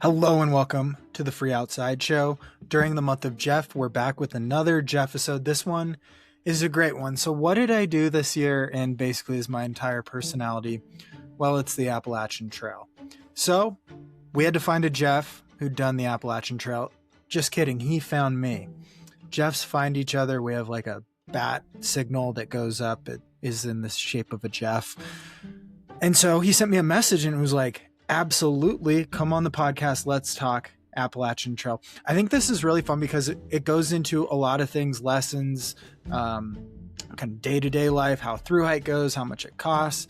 Hello and welcome to the Free Outside Show. During the month of Jeff, we're back with another Jeff episode. This one is a great one. So what did I do this year and basically is my entire personality? Well, it's the Appalachian Trail. So we had to find a Jeff who'd done the Appalachian Trail. Just kidding. He found me. Jeffs find each other. We have like a bat signal that goes up. It is in the shape of a Jeff. And so he sent me a message and it was like, absolutely, come on the podcast. Let's talk Appalachian Trail. I think this is really fun because it goes into a lot of things, lessons, kind of day-to-day life, how Thru-Hike goes, how much it costs,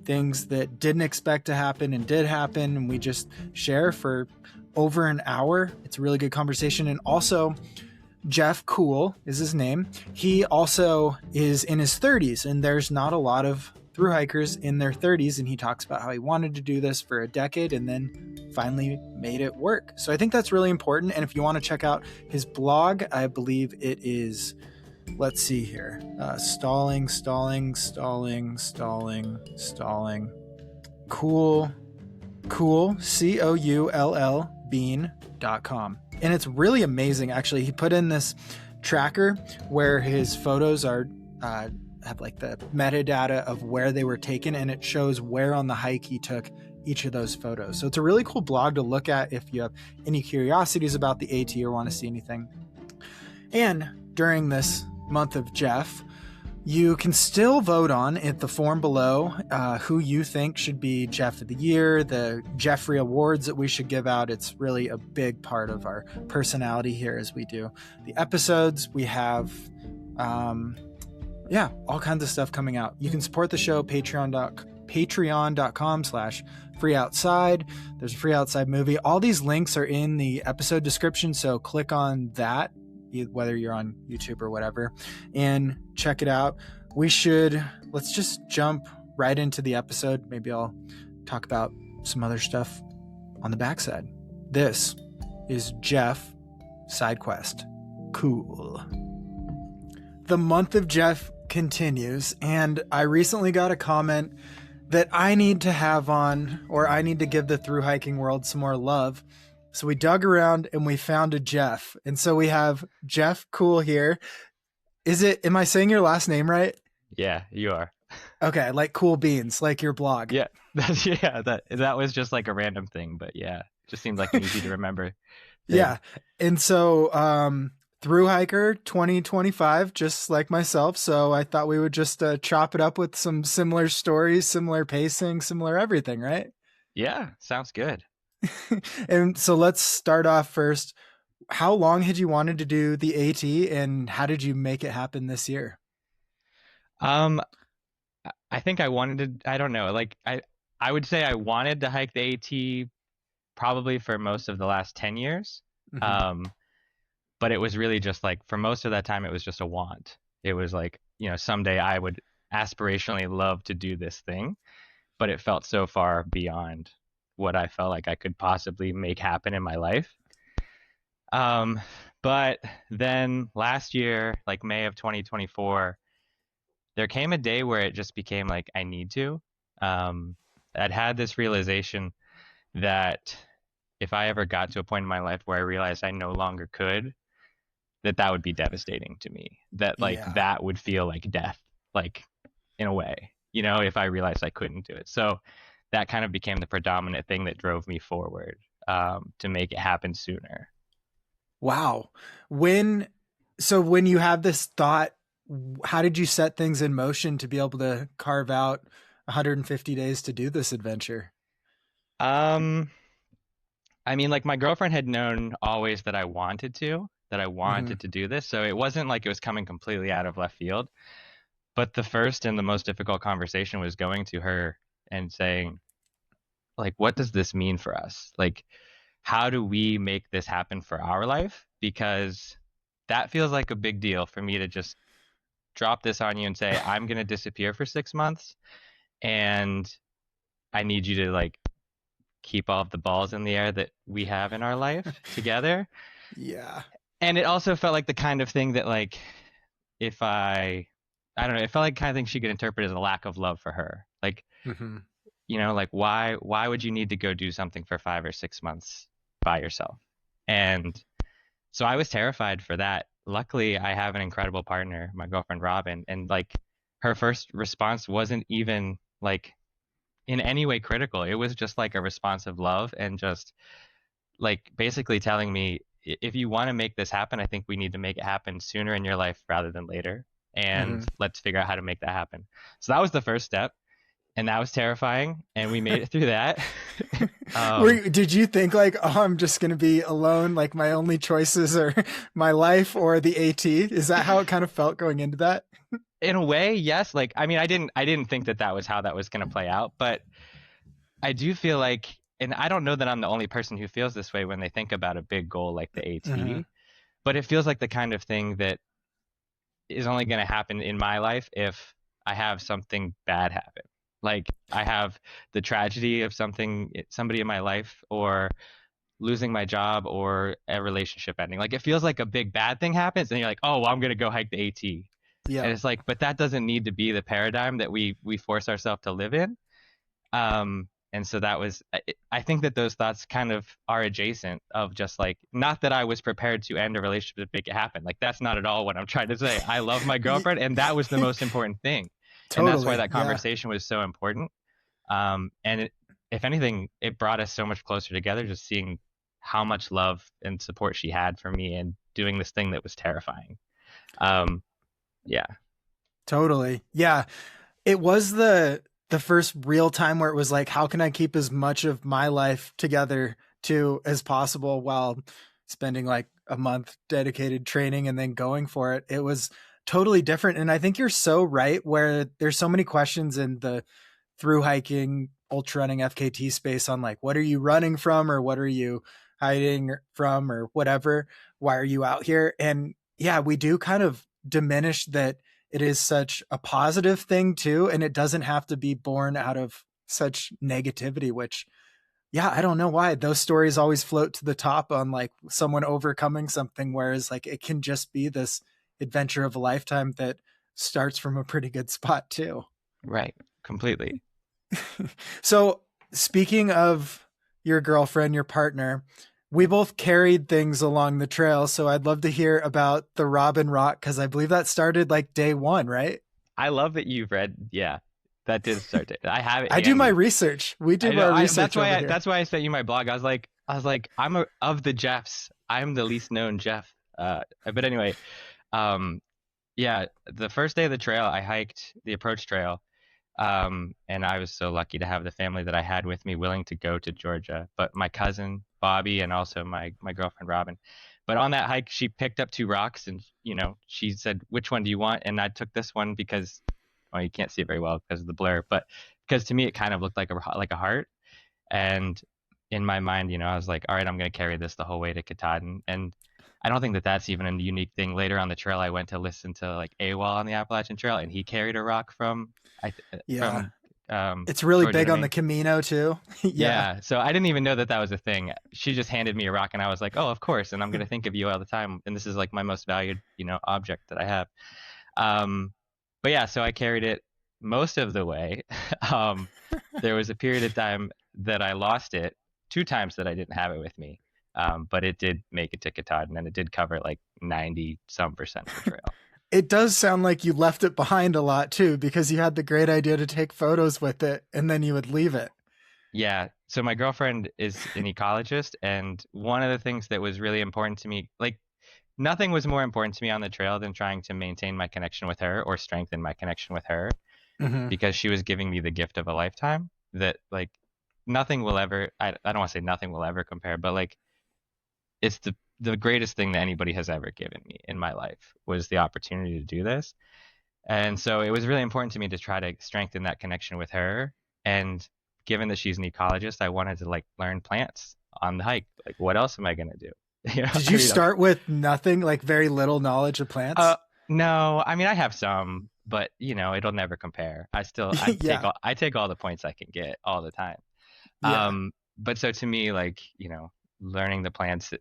things that didn't expect to happen and did happen. And we just share for over an hour. It's a really good conversation. And also, Jeff Coull is his name. He also is in his 30s, and there's not a lot of thru-hikers in their 30s, and he talks about how he wanted to do this for a decade and then finally made it work. So I think that's really important. And if you want to check out his blog, I believe it is, let's see here, stalling, Coull, Coull, bean.com. And it's really amazing. Actually, he put in this tracker where his photos are, have like the metadata of where they were taken, and it shows where on the hike he took each of those photos. So it's a really cool blog to look at if you have any curiosities about the AT or want to see anything. And during this month of Jeff, you can still vote on at the form below who you think should be Jeff of the Year, the Jeffrey Awards that we should give out. It's really a big part of our personality here as we do the episodes. We have all kinds of stuff coming out. You can support the show, patreon.com/freeoutside. There's a Free Outside movie. All these links are in the episode description, so click on that, whether you're on YouTube or whatever, and check it out. Let's just jump right into the episode. Maybe I'll talk about some other stuff on the backside. This is Jeff Side Quest. Cool. The month of Jeff continues, and I recently got a comment that I need to have on, or I need to give the thru-hiking world some more love. So we dug around and we found a Jeff. And so we have Jeff Coull here. Am I saying your last name right? Yeah, you are. Okay, like Cool Beans, like your blog. Yeah, that was just like a random thing, but yeah, just seems like an easy to remember thing. Yeah. And so Thru-hiker 2025, just like myself. So I thought we would just chop it up with some similar stories, similar pacing, similar everything, right? Yeah, sounds good. And so let's start off first. How long had you wanted to do the AT, and how did you make it happen this year? I think I wanted to, I don't know, like I would say I wanted to hike the AT probably for most of the last 10 years. Mm-hmm. But it was really just like, for most of that time, it was just a want. It was like, someday I would aspirationally love to do this thing, but it felt so far beyond what I felt like I could possibly make happen in my life. But then last year, like May of 2024, there came a day where it just became like, I need to. I'd had this realization that if I ever got to a point in my life where I realized I no longer could, that would be devastating to me. That would feel like death, like in a way, if I realized I couldn't do it. So that kind of became the predominant thing that drove me forward, to make it happen sooner. Wow. When you have this thought, how did you set things in motion to be able to carve out 150 days to do this adventure? I mean, like, my girlfriend had known always that I wanted to do this. So it wasn't like it was coming completely out of left field. But the first and the most difficult conversation was going to her and saying, like, what does this mean for us? Like, how do we make this happen for our life? Because that feels like a big deal for me to just drop this on you and say, I'm going to disappear for 6 months and I need you to like keep all of the balls in the air that we have in our life together. Yeah. And it also felt like the kind of thing that, like, if I don't know, it felt like the kind of thing she could interpret as a lack of love for her. Like, like, why would you need to go do something for 5 or 6 months by yourself. And so I was terrified for that. Luckily, I have an incredible partner, my girlfriend Robin, and like her first response wasn't even like in any way critical. It was just like a response of love and just like basically telling me, if you want to make this happen, I think we need to make it happen sooner in your life rather than later. And Hmm. let's figure out how to make that happen. So that was the first step. And that was terrifying. And we made it through that. um, Did you think like, oh, I'm just gonna be alone, like my only choices are my life or the AT? Is that how it kind of felt going into that? in a way, yes. Like, I mean, I didn't think that that was how that was going to play out, but I do feel like, and I don't know that I'm the only person who feels this way when they think about a big goal like the Hmm. AT, but it feels like the kind of thing that is only going to happen in my life if I have something bad happen. Like I have the tragedy of somebody in my life, or losing my job, or a relationship ending. Like it feels like a big bad thing happens and you're like, "Oh, well, I'm going to go hike the AT." Yeah, And it's like, but that doesn't need to be the paradigm that we force ourselves to live in. And so that was, I think that those thoughts kind of are adjacent of just like, not that I was prepared to end a relationship to make it happen. Like that's not at all what I'm trying to say. I love my Y- girlfriend, and that was the most important thing. And that's why totally. that Yeah. conversation was so important. And if anything, it brought us so much closer together, just seeing how much love and support she had for me and doing this thing that was terrifying. Um, yeah. Totally. Yeah. It was the first real time where it was like, how can I keep as much of my life together too as possible while spending like a month dedicated training and then going for it. It was totally different. And I think you're so right where there's so many questions in the through hiking, ultra running FKT space on like, what are you running from or what are you hiding from or whatever? Why are you out here? And yeah, we do kind of diminish that it is such a positive thing too. And it doesn't have to be born out of such negativity, which yeah, I don't know why those stories always float to the top on like someone overcoming something, whereas like it can just be this adventure of a lifetime that starts from a pretty good spot too. Right. Completely. So, speaking of your girlfriend, your partner, we both carried things along the trail. So, I'd love to hear about the Robin Rock because I believe that started like day one, right? I love that you've read. Yeah, that did start to. I have it I do my handy. research. We I do know. our I that's research why over I here. that's why I sent you my blog. I was like, of the Jeffs. I'm the least known Jeff. But anyway, um, yeah, the first day of the trail, I hiked the approach trail. And I was so lucky to have the family that I had with me willing to go to Georgia. But my cousin Bobby and also my girlfriend Robin. But on that hike, she picked up two rocks and she said, "Which one do you want?" And I took this one because, well, you can't see it very well because of the blur, but because to me it kind of looked like a heart. And in my mind, I was like, all right, I'm going to carry this the whole way to Katahdin. And I don't think that that's even a unique thing. Later on the trail, I went to listen to like AWOL on the Appalachian Trail, and he carried a rock Yeah. from It's really Georgia big to on the Maine. Camino too. Yeah. Yeah, so I didn't even know that that was a thing. She just handed me a rock, and I was like, oh, of course. And I'm going to think of you all the time. And this is like my most valued, object that I have. Um, but yeah, so I carried it most of the way. Um, there was a period of time that I lost it, two times that I didn't have it with me. But it did make it to Katahdin, and it did cover like 90 some percent of the trail. It does sound like you left it behind a lot too, because you had the great idea to take photos with it and then you would leave it. Yeah. So my girlfriend is an ecologist, and one of the things that was really important to me, like nothing was more important to me on the trail than trying to maintain my connection with her or strengthen my connection with her, Hmm. because she was giving me the gift of a lifetime that like nothing will ever, I don't want to say nothing will ever compare, but like it's the greatest thing that anybody has ever given me in my life was the opportunity to do this. And so it was really important to me to try to strengthen that connection with her. And given that she's an ecologist, I wanted to like learn plants on the hike. Like, what else am I gonna do? Did I you mean, start with nothing, like very little knowledge of uh, plants? no, I mean I have some, but it'll never compare. Yeah. I take all the points I can get all the time. Yeah. But so to me, like, learning the plants,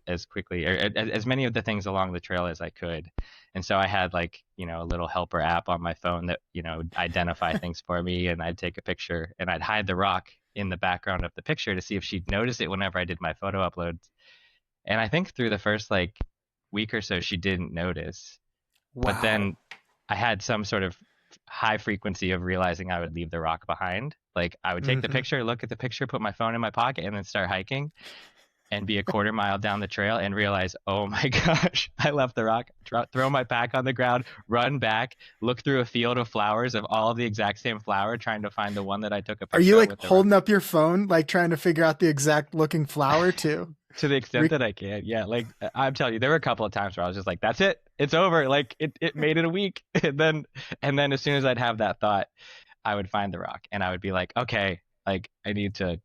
as quickly or as many of the things along the trail as I could. And so I had like, a little helper app on my phone that, would identify things for me, and I'd take a picture and I'd hide the rock in the background of the picture to see if she'd notice it whenever I did my photo uploads. And I think through the first like week or so, she didn't notice. But Wow. then I had some sort of high frequency of realizing I would leave the rock behind. Like I would take the Hmm. picture, look at the picture, put my phone in my pocket, and then start hiking and be a quarter mile down the trail and realize, oh my gosh, I left the rock, throw my pack on the ground, run back, look through a field of flowers of all of the exact same flower, trying to find the one that I took a Are you picture of like with the rock. holding up your phone, like trying to figure out the exact looking flower too? To the extent that I can. Yeah, like I'm telling you, there were a couple of times where I was just like, that's it. It's over. Like it made it a week. And then as soon as I'd have that thought, I would find the rock and I would be like, okay, like I need to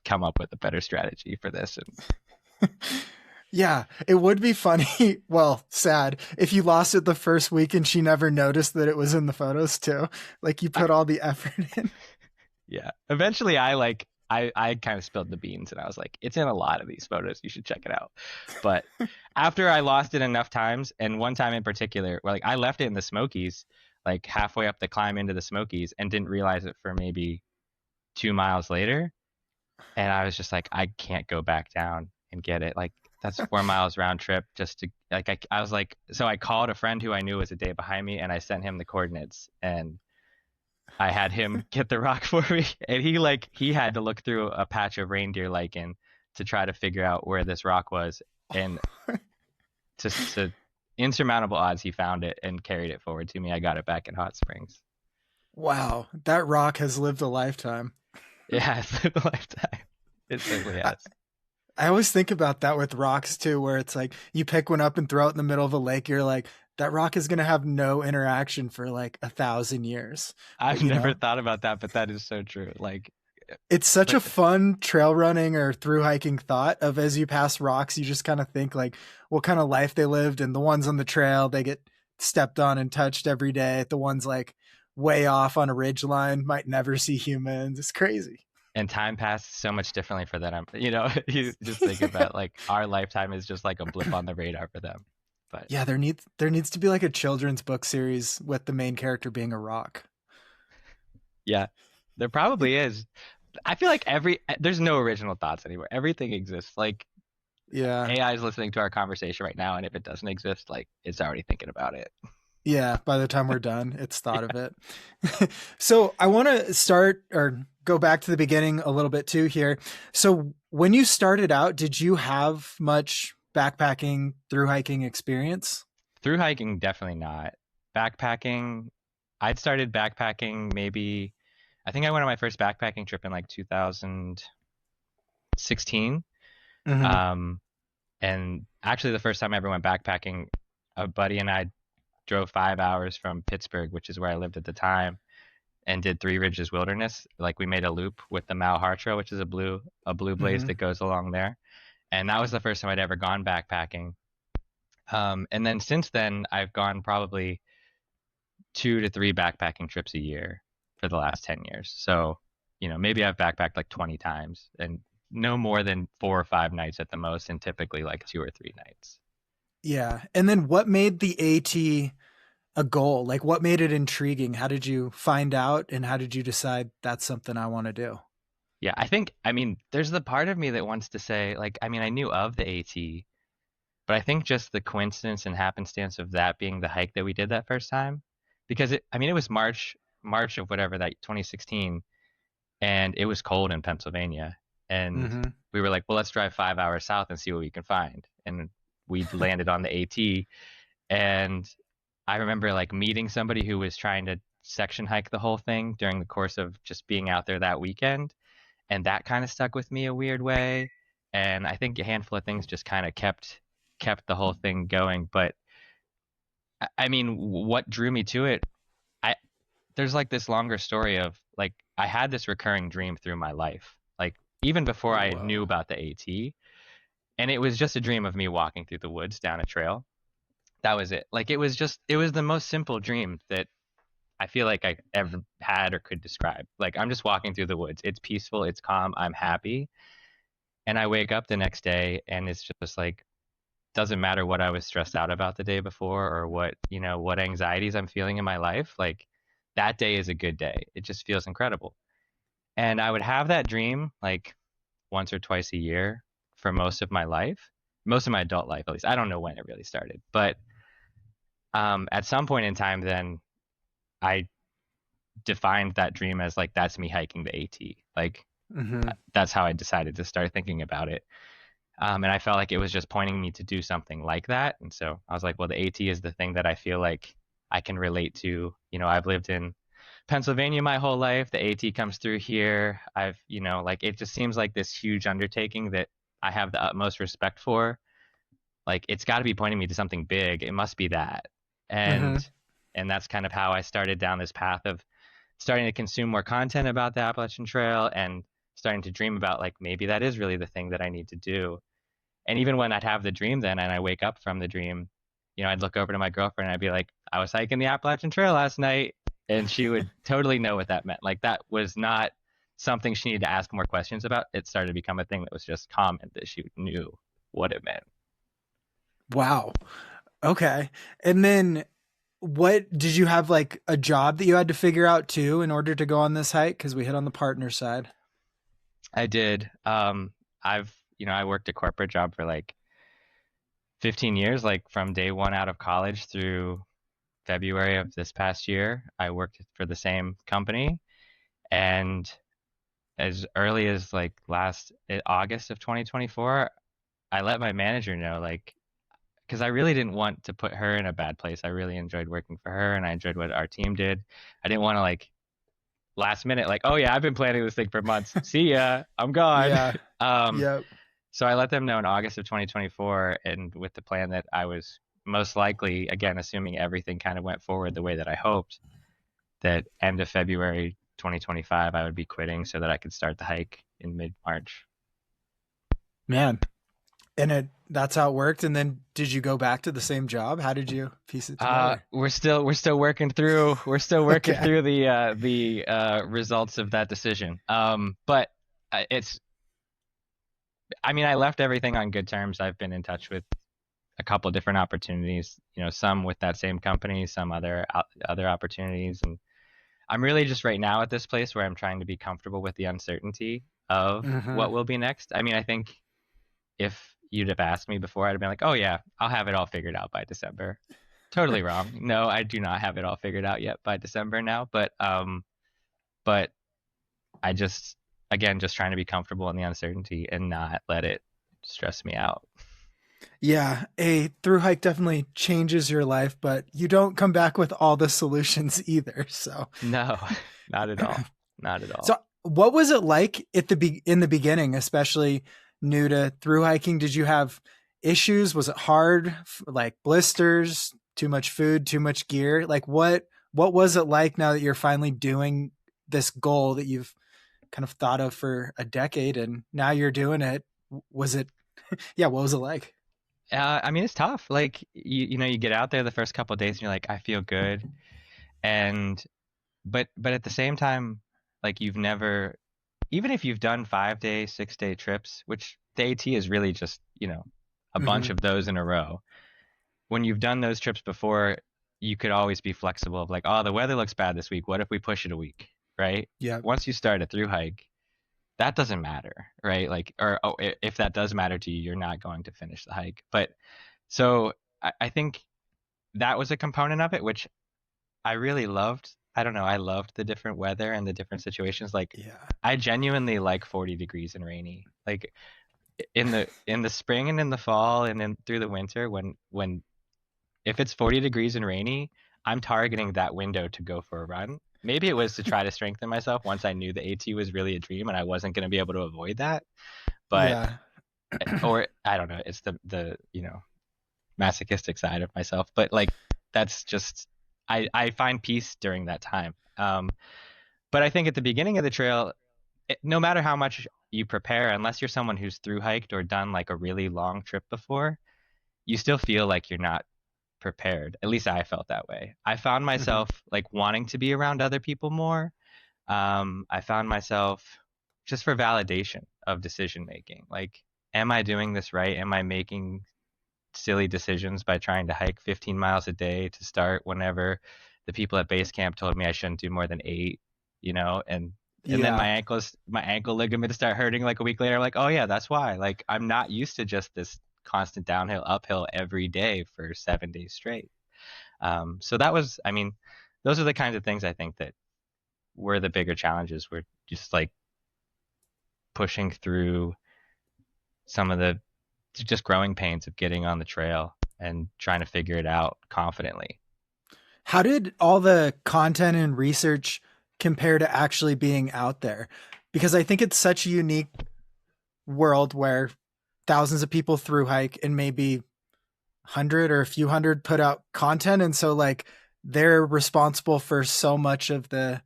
come up with a better strategy for this. And Yeah, it would be funny, well, sad, if you lost it the first week and she never noticed that it was in the photos too. Like you I, put all the effort in. yeah. Eventually I kind of spilled the beans and I was like, it's in a lot of these photos. You should check it out. But after I lost it enough times, and one time in particular, where like I left it in the Smokies, like halfway up the climb into the Smokies and didn't realize it for maybe 2 miles later. And I was just like, I can't go back down and get it. Like that's 4 miles round trip just to like I was like, so I called a friend who I knew was a day behind me and I sent him the coordinates and I had him get the rock for me. And he had to look through a patch of reindeer lichen to try to figure out where this rock was. And to insurmountable odds he found it and carried it forward to me. I got it back in Hot Springs. Wow, that rock has lived a lifetime. Yeah, it's lived a lifetime. It certainly I, has. I always think about that with rocks too, where it's like you pick one up and throw it in the middle of a lake. You're like, that rock is going to have no interaction for like 1,000 years. But I've never thought about that, but that is so true. Like, it's such but a fun trail running or through hiking thought of as you pass rocks, you just kind of think like what kind of life they lived. And the ones on the trail, they get stepped on and touched every day. The ones like way off on a ridge line might never see humans. It's crazy. and time passes so much differently for them. You just think about like our lifetime is just like a blip on the radar for them. But Yeah, there needs to be like a children's book series with the main character being a rock. yeah, there probably is. I feel like there's no original thoughts anywhere. Everything exists. Like Yeah. AI is listening to our conversation right now, and if it doesn't exist, like it's already thinking about it. Yeah, by the time we're done, it's thought of Yeah. it. So I want to start or go back to the beginning a little bit too here. So when you started out, did you have much backpacking through hiking experience? Through hiking, definitely not. Backpacking, I'd started backpacking maybe. I think I went on my first backpacking trip in like 2016. Hmm. Um, and actually, the first time I ever went backpacking, a buddy and I drove 5 hours from Pittsburgh, which is where I lived at the time, and did Three Ridges Wilderness. Like we made a loop with the Malhar Trail, which is a blue blaze Hmm. that goes along there. And that was the first time I'd ever gone backpacking. And then since then, I've gone probably 2 to 3 backpacking trips a year for the last 10 years. So, maybe I've backpacked like 20 times and no more than 4 or 5 nights at the most, and typically like 2 or 3 nights. Yeah. And then what made the AT a goal? Like what made it intriguing? How did you find out and how did you decide that's something I want to do? Yeah, I mean, there's the part of me that wants to say, like, I mean, I knew of the AT, but I think just the coincidence and happenstance of that being the hike that we did that first time, because I mean, it was March of whatever that 2016, and it was cold in Pennsylvania, and Hmm. we were like, well, let's drive 5 hours south and see what we can find, and we landed on the AT, and I remember like meeting somebody who was trying to section hike the whole thing during the course of just being out there that weekend, and that kind of stuck with me a weird way, and I think a handful of things just kind of kept the whole thing going. But I mean, what drew me to it, I there's like this longer story of like I had this recurring dream through my life, like even before I knew Whoa. about the AT, and it was just a dream of me walking through the woods down a trail. That was it. Like it was the most simple dream that I feel like I ever had or could describe. Like I'm just walking through the woods. It's peaceful, it's calm, I'm happy. And I wake up the next day and it's just like doesn't matter what I was stressed out about the day before or what anxieties I'm feeling in my life. Like that day is a good day. It just feels incredible. And I would have that dream like once or twice a year for most of my life, most of my adult life at least. I don't know when it really started, but at some point in time, then I defined that dream as like that's me hiking the AT. Like Mm-hmm. that's how I decided to start thinking about it. And I felt like it was just pointing me to do something like that. And so I was like, well, the AT is the thing that I feel like I can relate to. You know, I've lived in Pennsylvania my whole life. The AT comes through here. Like it just seems like this huge undertaking that I have the utmost respect for. Like it's got to be pointing me to something big. It must be that. Mm-hmm. And that's kind of how I started down this path of starting to consume more content about the Appalachian Trail and starting to dream about like maybe that is really the thing that I need to do. And even when I'd have the dream then and I wake up from the dream, I'd look over to my girlfriend and I'd be like, I was hiking the Appalachian Trail last night. And she would totally know what that meant. Like that was not something she needed to ask more questions about. It started to become a thing that was just common that she knew what it meant. Wow. Okay. And then what did you have like a job that you had to figure out too in order to go on this hike? Because we hit on the partner side. I did. I worked a corporate job for like 15 years, like from day one out of college through February of this past year. I worked for the same company. And as early as like last August of 2024, I let my manager know, like, because I really didn't want to put her in a bad place. I really enjoyed working for her and I enjoyed what our team did. I didn't want to like last minute, like, oh yeah, I've been planning this thing for months. See ya, I'm gone. Yeah. Um, Yep. so I let them know in August of 2024, and with the plan that I was most likely, again, assuming everything kind of went forward the way that I hoped, that end of February 2025, I would be quitting so that I could start the hike in mid-March. Man. And that's how it worked. And then did you go back to the same job? How did you piece it together? We're still working through Okay. the results of that decision. But it's I mean I left everything on good terms. I've been in touch with a couple different opportunities, some with that same company, some other opportunities, and I'm really just right now at this place where I'm trying to be comfortable with the uncertainty of Mm-hmm. what will be next. I mean, I think if you'd have asked me before, I'd have been like, "Oh yeah, I'll have it all figured out by December." Totally wrong. No, I do not have it all figured out yet by December now, but I just again just trying to be comfortable in the uncertainty and not let it stress me out. Yeah, a through hike definitely changes your life, but you don't come back with all the solutions either. So, No, not at all. Not at so all. what was it like at in the beginning, especially new to through hiking? Did you have issues? Was it hard? Like blisters, too much food, too much gear? Like what was it like now that you're finally doing this goal that you've kind of thought of for a decade and now you're doing it? Was it yeah, what was it like? I mean, it's tough. Like you get out there the first couple of days and you're like, I feel good, and but at the same time, like you've never, even if you've done 5 day, 6 day trips, which the AT is really just a bunch Mhm. of those in a row. When you've done those trips before, you could always be flexible of like, oh, the weather looks bad this week. What if we push it a week, right? Yeah. Once you start a through hike, that doesn't matter, right? Like, or oh, if that does matter to you, you're not going to finish the hike. But so I think that was a component of it, which I really loved. I don't know, I loved the different weather and the different situations. Like, Yeah. I genuinely like 40 degrees and rainy. Like in the spring and in the fall and then through the winter when if it's 40 degrees and rainy, I'm targeting that window to go for a run. Maybe it was to try to strengthen myself once I knew the AT was really a dream and I wasn't going to be able to avoid that. But Yeah. or I don't know, it's the masochistic side of myself. But like that's just I find peace during that time. But I think at the beginning of the trail, no matter how much you prepare, unless you're someone who's through hiked or done like a really long trip before, you still feel like you're not prepared. At least I felt that way. I found Mhm. myself like wanting to be around other people more. I found myself just for validation of decision making. Like, am I doing this right? Am I making silly decisions by trying to hike 15 miles a day to start whenever the people at base camp told me I shouldn't do more than 8, and And then Yeah. my ankle ligaments start hurting like a week later. I'm like, oh yeah, that's why. Like I'm not used to just this constant downhill, uphill every day for 7 days straight. So that was, I mean, those are the kinds of things I think that were the bigger challenges. Were just like pushing through some of the just growing pains of getting on the trail and trying to figure it out confidently. How did all the content and research compare to actually being out there? Because I think it's such a unique world where thousands of people through hike and maybe 100 or a few hundred put out content. And so, like, they're responsible for so much of the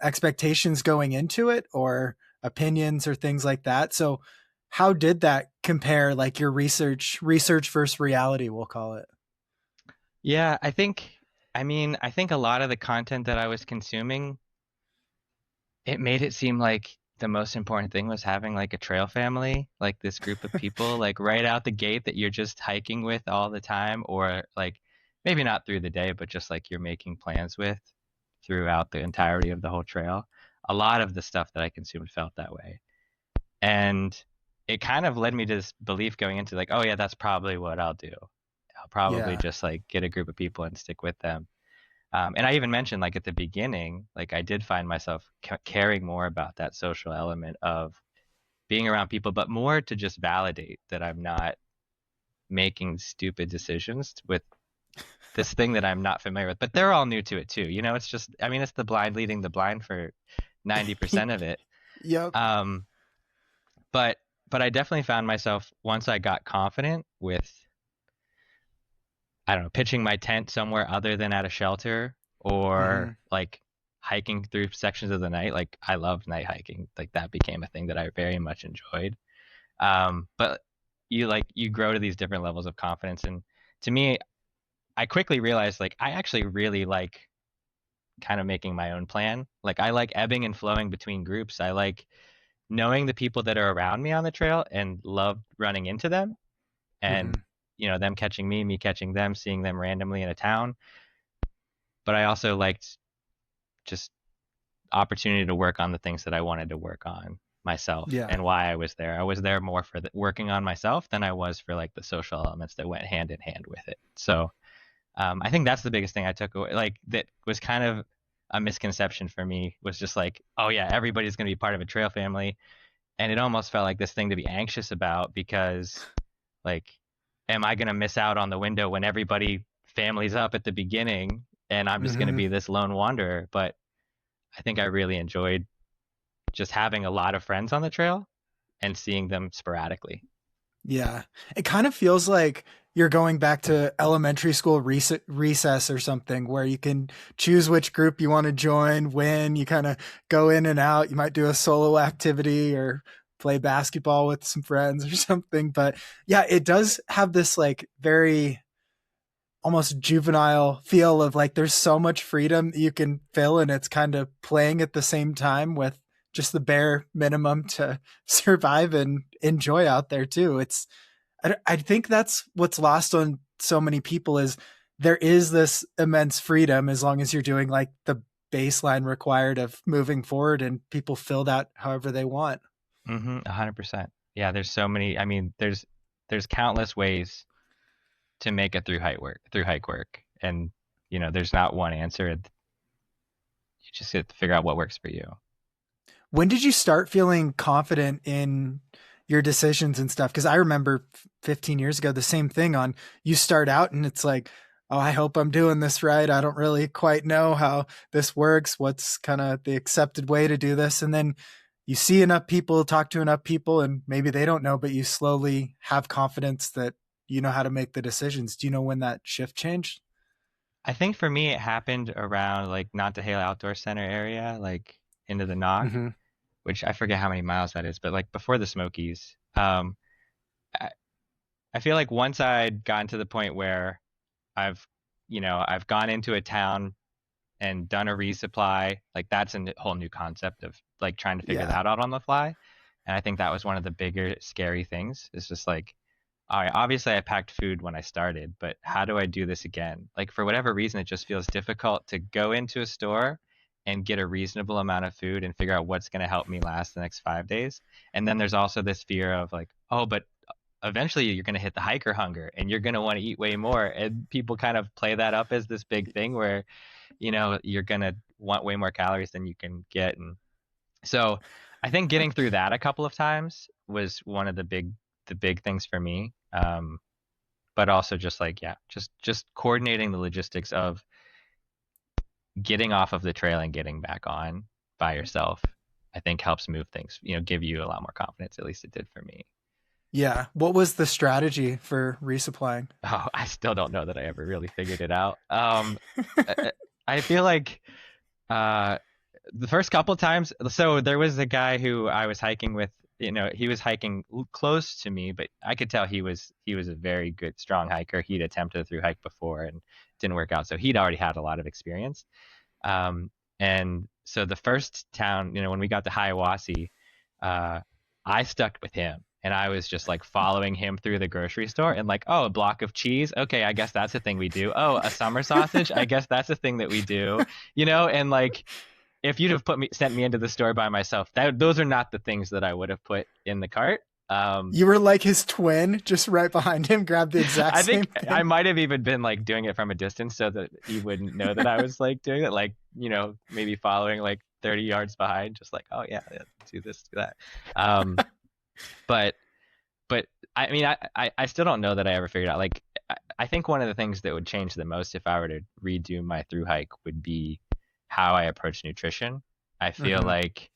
expectations going into it or opinions or things like that. So, how did that compare, like your research versus reality, we'll call it? Yeah, I think a lot of the content that I was consuming, it made it seem like the most important thing was having like a trail family, like this group of people, like right out the gate that you're just hiking with all the time, or like maybe not through the day, but just like you're making plans with throughout the entirety of the whole trail. A lot of the stuff that I consumed felt that way. And it kind of led me to this belief going into like, oh yeah, that's probably what I'll do. I'll probably Yeah. just like get a group of people and stick with them. And I even mentioned like at the beginning, like I did find myself caring more about that social element of being around people, but more to just validate that I'm not making stupid decisions with this thing that I'm not familiar with. But they're all new to it too. You know, it's just, I mean, it's the blind leading the blind for 90% of it. Yep. Um, but but I definitely found myself once I got confident with, I don't know, pitching my tent somewhere other than at a shelter Hmm. or like hiking through sections of the night. Like I love night hiking. Like that became a thing that I very much enjoyed. But you grow to these different levels of confidence. And to me, I quickly realized like I actually really like kind of making my own plan. Like I like ebbing and flowing between groups. I like knowing the people that are around me on the trail and love running into them and Hmm. them catching me catching them, seeing them randomly in a town. But I also liked just opportunity to work on the things that I wanted to work on myself Yeah. and why I was there. I was there more for working on myself than I was for like the social elements that went hand in hand with it. So I think that's the biggest thing I took away. Like that was kind of a misconception for me was just like, oh yeah, everybody's going to be part of a trail family. And it almost felt like this thing to be anxious about because like, am I going to miss out on the window when everybody families up at the beginning and I'm just going to Hmm. be this lone wanderer? But I think I really enjoyed just having a lot of friends on the trail and seeing them sporadically. Yeah. It kind of feels like you're going back to elementary school recess or something where you can choose which group you want to join, when you kind of go in and out. You might do a solo activity or play basketball with some friends or something. But yeah, it does have this like very almost juvenile feel of like there's so much freedom you can fill, and it's kind of playing at the same time with just the bare minimum to survive and enjoy out there too. I think that's what's lost on so many people is there is this immense freedom as long as you're doing like the baseline required of moving forward, and people fill that however they want. 100%. Yeah, there's so many. I mean, there's countless ways to make it through hike work, and there's not one answer. You just have to figure out what works for you. When did you start feeling confident in your decisions and stuff? Because I remember 15 years ago, the same thing on you start out and it's like, oh, I hope I'm doing this right. I don't really quite know how this works. What's kind of the accepted way to do this? And then you see enough people, talk to enough people, and maybe they don't know, but you slowly have confidence that you know how to make the decisions. Do you know when that shift changed? I think for me, it happened around like Nantahala Outdoor Center area, like into the Knock, Mm-hmm. which I forget how many miles that is, but like before the Smokies. I, I feel like once I'd gotten to the point where I've, I've gone into a town and done a resupply, like that's a whole new concept of like trying to figure Yeah. that out on the fly. And I think that was one of the bigger scary things. It's just like, all right, obviously I packed food when I started, but how do I do this again? Like for whatever reason, it just feels difficult to go into a store and get a reasonable amount of food and figure out what's going to help me last the next 5 days. And then there's also this fear of like, oh, but eventually you're going to hit the hiker hunger and you're going to want to eat way more. And people kind of play that up as this big thing where, you're going to want way more calories than you can get. And so I think getting through that a couple of times was one of the big things for me. But also just like, yeah, just coordinating the logistics of getting off of the trail and getting back on by yourself, I think helps move things, give you a lot more confidence. At least it did for me. Yeah. What was the strategy for resupplying? Oh, I still don't know that I ever really figured it out. I, I feel like uh, the first couple times, so there was a guy who I was hiking with, he was hiking close to me, but I could tell he was a very good, strong hiker. He'd attempted a through hike before and didn't work out. So he'd already had a lot of experience. Um, and so the first town, when we got to Hiawassee, I stuck with him and I was just like following him through the grocery store and like, oh, a block of cheese. Okay, I guess that's a thing we do. Oh, a summer sausage. I guess that's a thing that we do, and like if you'd have sent me into the store by myself, those are not the things that I would have put in the cart. You were like his twin, just right behind him, grabbed the exact I same think thing. I might have even been like doing it from a distance so that he wouldn't know that I was like doing it, like, maybe following like 30 yards behind, just like, oh yeah, do this, do that. But but I mean, I still don't know that I ever figured out. Like, I think one of the things that would change the most if I were to redo my through hike would be how I approach nutrition. I feel Hmm. like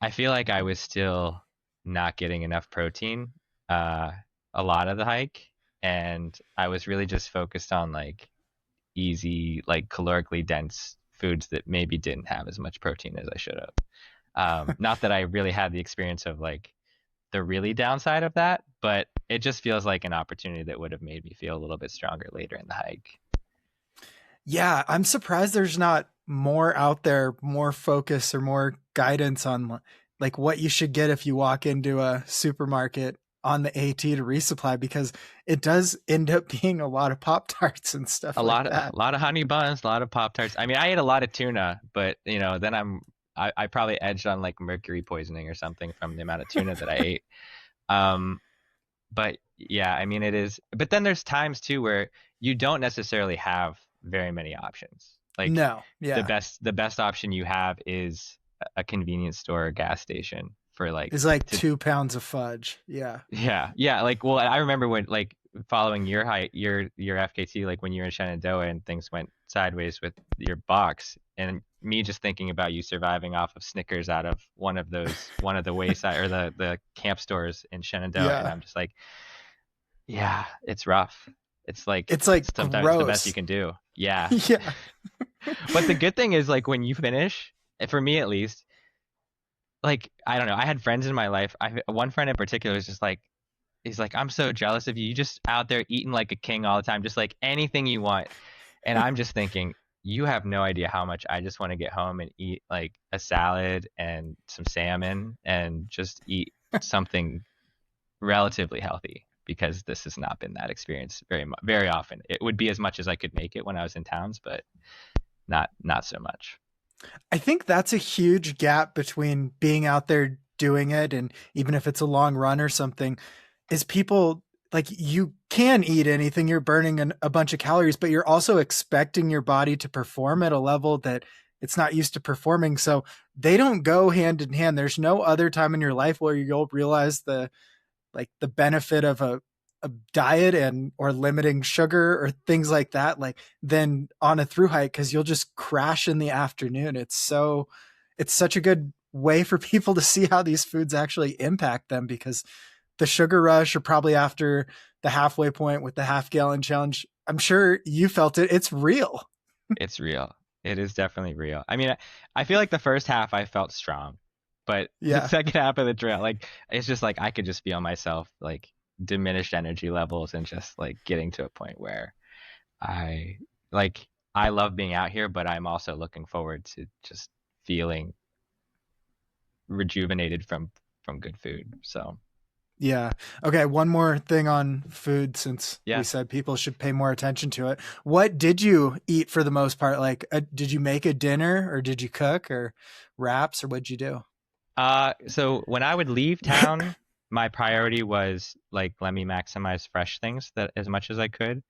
I feel like I was still not getting enough protein a lot of the hike, and I was really just focused on like easy, like calorically dense foods that maybe didn't have as much protein as I should have. Not that I really had the experience of like the really downside of that, but it just feels like an opportunity that would have made me feel a little bit stronger later in the hike. Yeah, I'm surprised there's not more out there, more focus or more guidance on like what you should get if you walk into a supermarket on the AT to resupply, because it does end up being a lot of Pop Tarts and A stuff like lot of that. a lot of honey buns, a lot of Pop Tarts. I mean, I ate a lot of tuna, but then I probably edged on like mercury poisoning or something from the amount of tuna that I ate. Um, but yeah, I mean it is. But then there's times too where you don't necessarily have very many options. Like No, the yeah. best option you have is a convenience store or gas station for like It's like to 2 pounds of fudge. Yeah. yeah, yeah. Like, well, I remember when, like, following your height, your FKT, like when you were in Shenandoah and things went sideways with your box, and me just thinking about you surviving off of Snickers out of one of the wayside or the camp stores in Shenandoah, and Yeah. I'm just like, yeah, it's rough. It's like It's like sometimes it's the best you gross. can do. Yeah, Yeah. but the good thing is like when you finish, for me at least, like I don't know, I had friends in my life. One friend in particular is just like. He's like, I'm so jealous of you. You just out there eating like a king all the time, just like anything you want. And I'm just thinking, you have no idea how much I just want to get home and eat like a salad and some salmon and just eat something relatively healthy because this has not been that experience very often. It would be as much as I could make it when I was in towns, but not so much. I think that's a huge gap between being out there doing it and even if it's a long run or something, is people like you can eat anything, you're burning a bunch of calories, but you're also expecting your body to perform at a level that it's not used to performing. So they don't go hand in hand. There's no other time in your life where you'll realize the benefit of a diet and or limiting sugar or things like that, like then on a through hike, because you'll just crash in the afternoon. It's such a good way for people to see how these foods actually impact them, because the sugar rush or probably after the halfway point with the half gallon challenge, I'm sure you felt it. It's real. It's real. It is definitely real. I mean, I feel like the first half I felt strong, but the Yeah. second half of the trail, like it's just like I could just feel myself like diminished energy levels and just like getting to a point where I like I love being out here, but I'm also looking forward to just feeling rejuvenated from good food. So Yeah. Okay. One more thing on food, since we Yeah. said people should pay more attention to it. What did you eat for the most part? Like, did you make a dinner or did you cook or wraps or what'd you do? So when I would leave town, my priority was like let me maximize fresh things that as much as I could.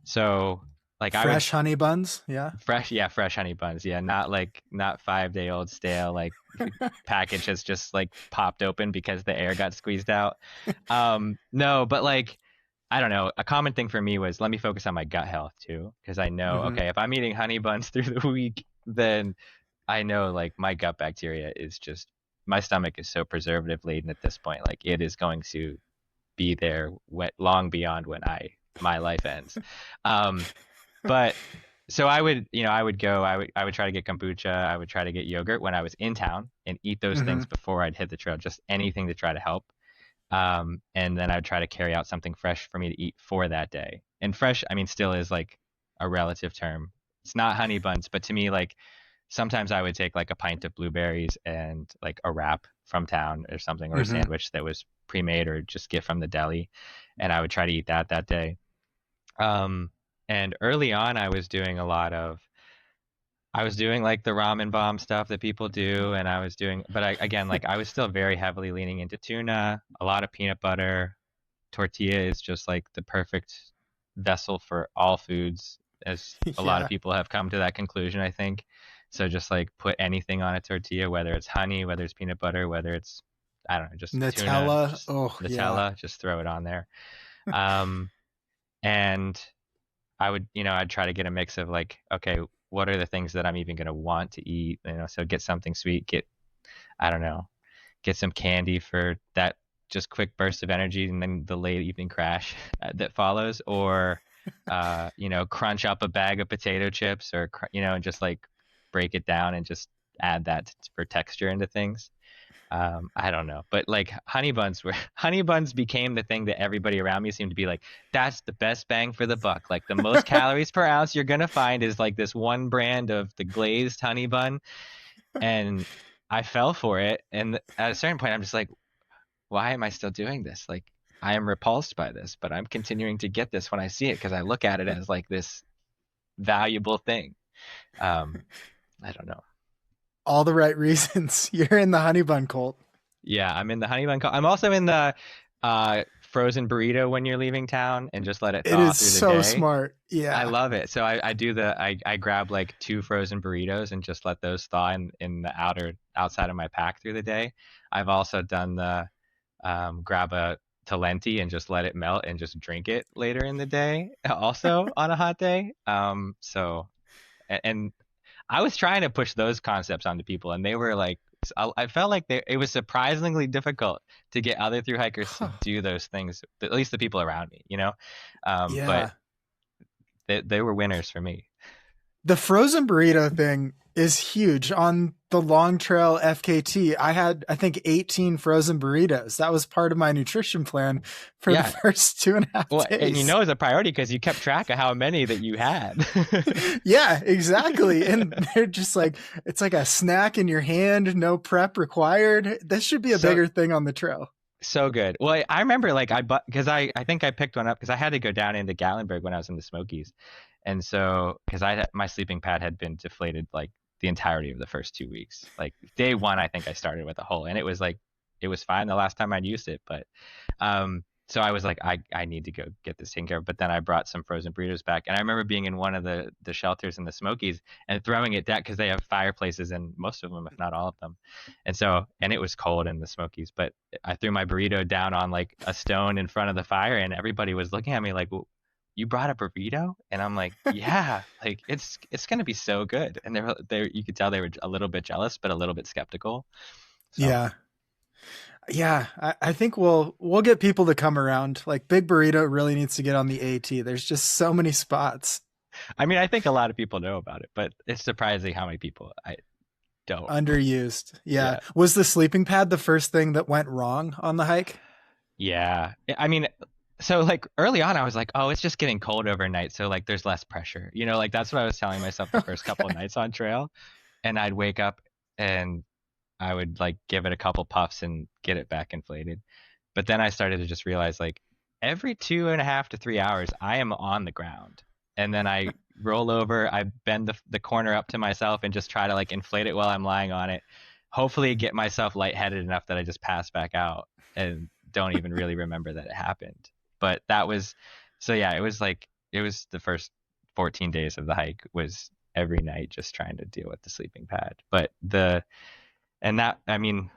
So like I would Fresh honey buns. Yeah. fresh, yeah, fresh honey buns, yeah, not 5 day old stale like package has just like popped open because the air got squeezed out. No, but like I don't know. A common thing for me was let me focus on my gut health too, because I know Hmm. okay if I'm eating honey buns through the week, then I know like my gut bacteria is just my stomach is so preservative laden at this point, like it is going to be there long beyond when my life ends. Um, but so I would, I would go, I would try to get kombucha, I would try to get yogurt when I was in town and eat those Hmm. things before I'd hit the trail, just anything to try to help. And then I'd try to carry out something fresh for me to eat for that day. And fresh, I mean, still is like a relative term. It's not honey buns, but to me, like sometimes I would take like a pint of blueberries and like a wrap from town or something, or a Hmm. sandwich that was pre-made or just get from the deli, and I would try to eat that day. Um, and early on, I was doing like the ramen bomb stuff that people do, and I was doing, but again, like I was still very heavily leaning into tuna, a lot of peanut butter. Tortilla is just like the perfect vessel for all foods, as a lot of Yeah. people have come to that conclusion, I think. So just like put anything on a tortilla, whether it's honey, whether it's peanut butter, whether it's, I don't know, just tuna, Nutella. just Oh, yeah. Nutella, just throw it on there. Um, and I'd try to get a mix of like, okay, what are the things that I'm even going to want to eat? So get something sweet, I don't know, get some candy for that just quick burst of energy and then the late evening crash that follows, or crunch up a bag of potato chips, or and just like break it down and just add that for texture into things. I don't know, but like honey buns became the thing that everybody around me seemed to be like, that's the best bang for the buck. Like the most calories per ounce you're gonna find is like this one brand of the glazed honey bun, and I fell for it. And at a certain point, I'm just like, why am I still doing this? Like, I am repulsed by this, but I'm continuing to get this when I see it because I look at it as like this valuable thing. Um, I don't know. All the right reasons. You're in the honey bun cult. Yeah, I'm in the honey bun. I'm also in the frozen burrito when you're leaving town and just let it It thaw is through the so day. smart. I Yeah. love it. So I do I grab like two frozen burritos and just let those thaw in the outside of my pack through the day. I've also done the grab a Talenti and just let it melt and just drink it later in the day, also on a hot day. And I was trying to push those concepts onto people, and they were like, I felt like it was surprisingly difficult to get other thru hikers to Huh. do those things, at least the people around me, but Yeah. they were winners for me. The frozen burrito thing is huge. On the long trail FKT, I had, I think, 18 frozen burritos. That was part of my nutrition plan for the Yeah. first 2.5 Well, and days. it's a priority because you kept track of how many that you had. Yeah, exactly. And they're just like, it's like a snack in your hand, no prep required. This should be a So bigger thing on the trail. so good. Well, I remember like I bought because I think I picked one up because I had to go down into Gatlinburg when I was in the Smokies, and so because my sleeping pad had been deflated like the entirety of the first 2 weeks. Like day one, I think I started with a hole, and it was like it was fine the last time I'd used it, but so I was like, I need to go get this taken care of. But then I brought some frozen burritos back, and I remember being in one of the shelters in the Smokies and throwing it down because they have fireplaces in most of them, if not all of them. And it was cold in the Smokies, but I threw my burrito down on like a stone in front of the fire, and everybody was looking at me like, "Well, you brought a burrito?" And I'm like, "Yeah, like it's gonna be so good." And they you could tell they were a little bit jealous, but a little bit skeptical. So Yeah. Yeah, I think we'll get people to come around. Like Big Burrito really needs to get on the AT. There's just so many spots. I mean, I think a lot of people know about it, but it's surprising how many people I don't. Underused. Yeah. Yeah. Was the sleeping pad the first thing that went wrong on the hike? Yeah. I mean, so like early on, I was like, oh, it's just getting cold overnight. So like there's less pressure. Like that's what I was telling myself the first couple of Okay. nights on trail. And I'd wake up and I would like give it a couple puffs and get it back inflated. But then I started to just realize like every 2.5 to 3 hours, I am on the ground. And then I roll over, I bend the corner up to myself and just try to like inflate it while I'm lying on it. Hopefully get myself lightheaded enough that I just pass back out and don't even really remember that it happened. But that was, so yeah, it was like, it was the first 14 days of the hike was every night just trying to deal with the sleeping pad. But and that, I mean,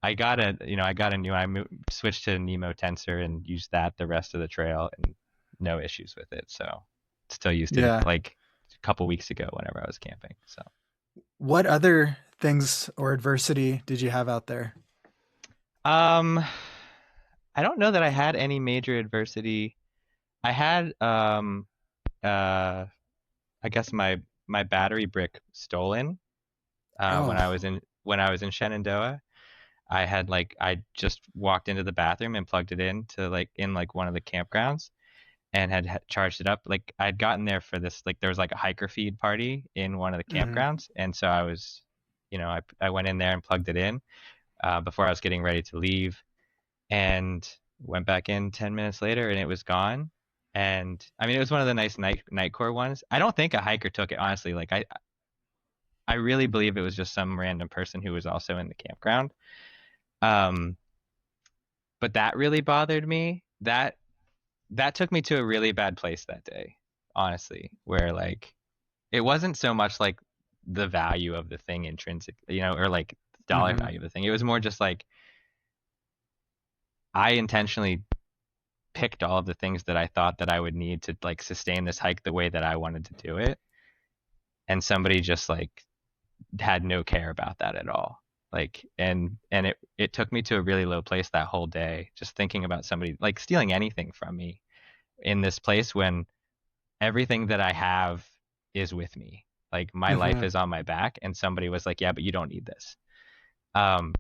I got a new, switched to Nemo Tensor and used that the rest of the trail and no issues with it. So still used it Yeah. like a couple weeks ago whenever I was camping. So, What other things or adversity did you have out there? um, I don't know that I had any major adversity. I had, uh, I guess my battery brick stolen, Oh. when I was in Shenandoah. I had like I just walked into the bathroom and plugged it in to like in like one of the campgrounds and had charged it up. Like I'd gotten there for this, like there was like a hiker feed party in one of the Hmm. campgrounds, and so I was, I went in there and plugged it in before I was getting ready to leave, and went back in 10 minutes later, and it was gone. And I mean, it was one of the nice Nightcore ones. I don't think a hiker took it, honestly. Like I really believe it was just some random person who was also in the campground. Um, but that really bothered me. That took me to a really bad place that day, honestly, where like it wasn't so much like the value of the thing intrinsic, or like the dollar Hmm. value of the thing. It was more just like I intentionally picked all of the things that I thought that I would need to like sustain this hike the way that I wanted to do it, and somebody just like had no care about that at all. Like and it took me to a really low place that whole day, just thinking about somebody like stealing anything from me in this place when everything that I have is with me. Like my life Hmm. is on my back, and somebody was like, "Yeah, but you don't need this." Um,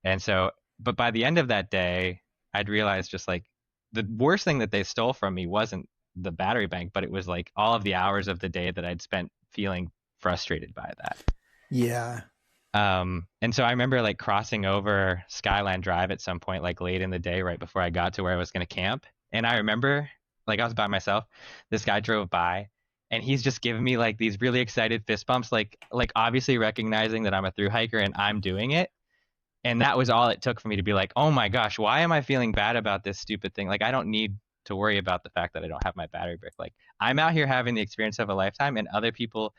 and so, but by the end of that day, I'd realized just like the worst thing that they stole from me wasn't the battery bank, but it was like all of the hours of the day that I'd spent feeling frustrated by that. Yeah. And so I remember like crossing over Skyline Drive at some point, like late in the day, right before I got to where I was going to camp. And I remember, like, I was by myself. This guy drove by, and he's just giving me like these really excited fist bumps, like obviously recognizing that I'm a through hiker and I'm doing it. And that was all it took for me to be like, oh my gosh, why am I feeling bad about this stupid thing? Like, I don't need to worry about the fact that I don't have my battery brick. Like, I'm out here having the experience of a lifetime, and other people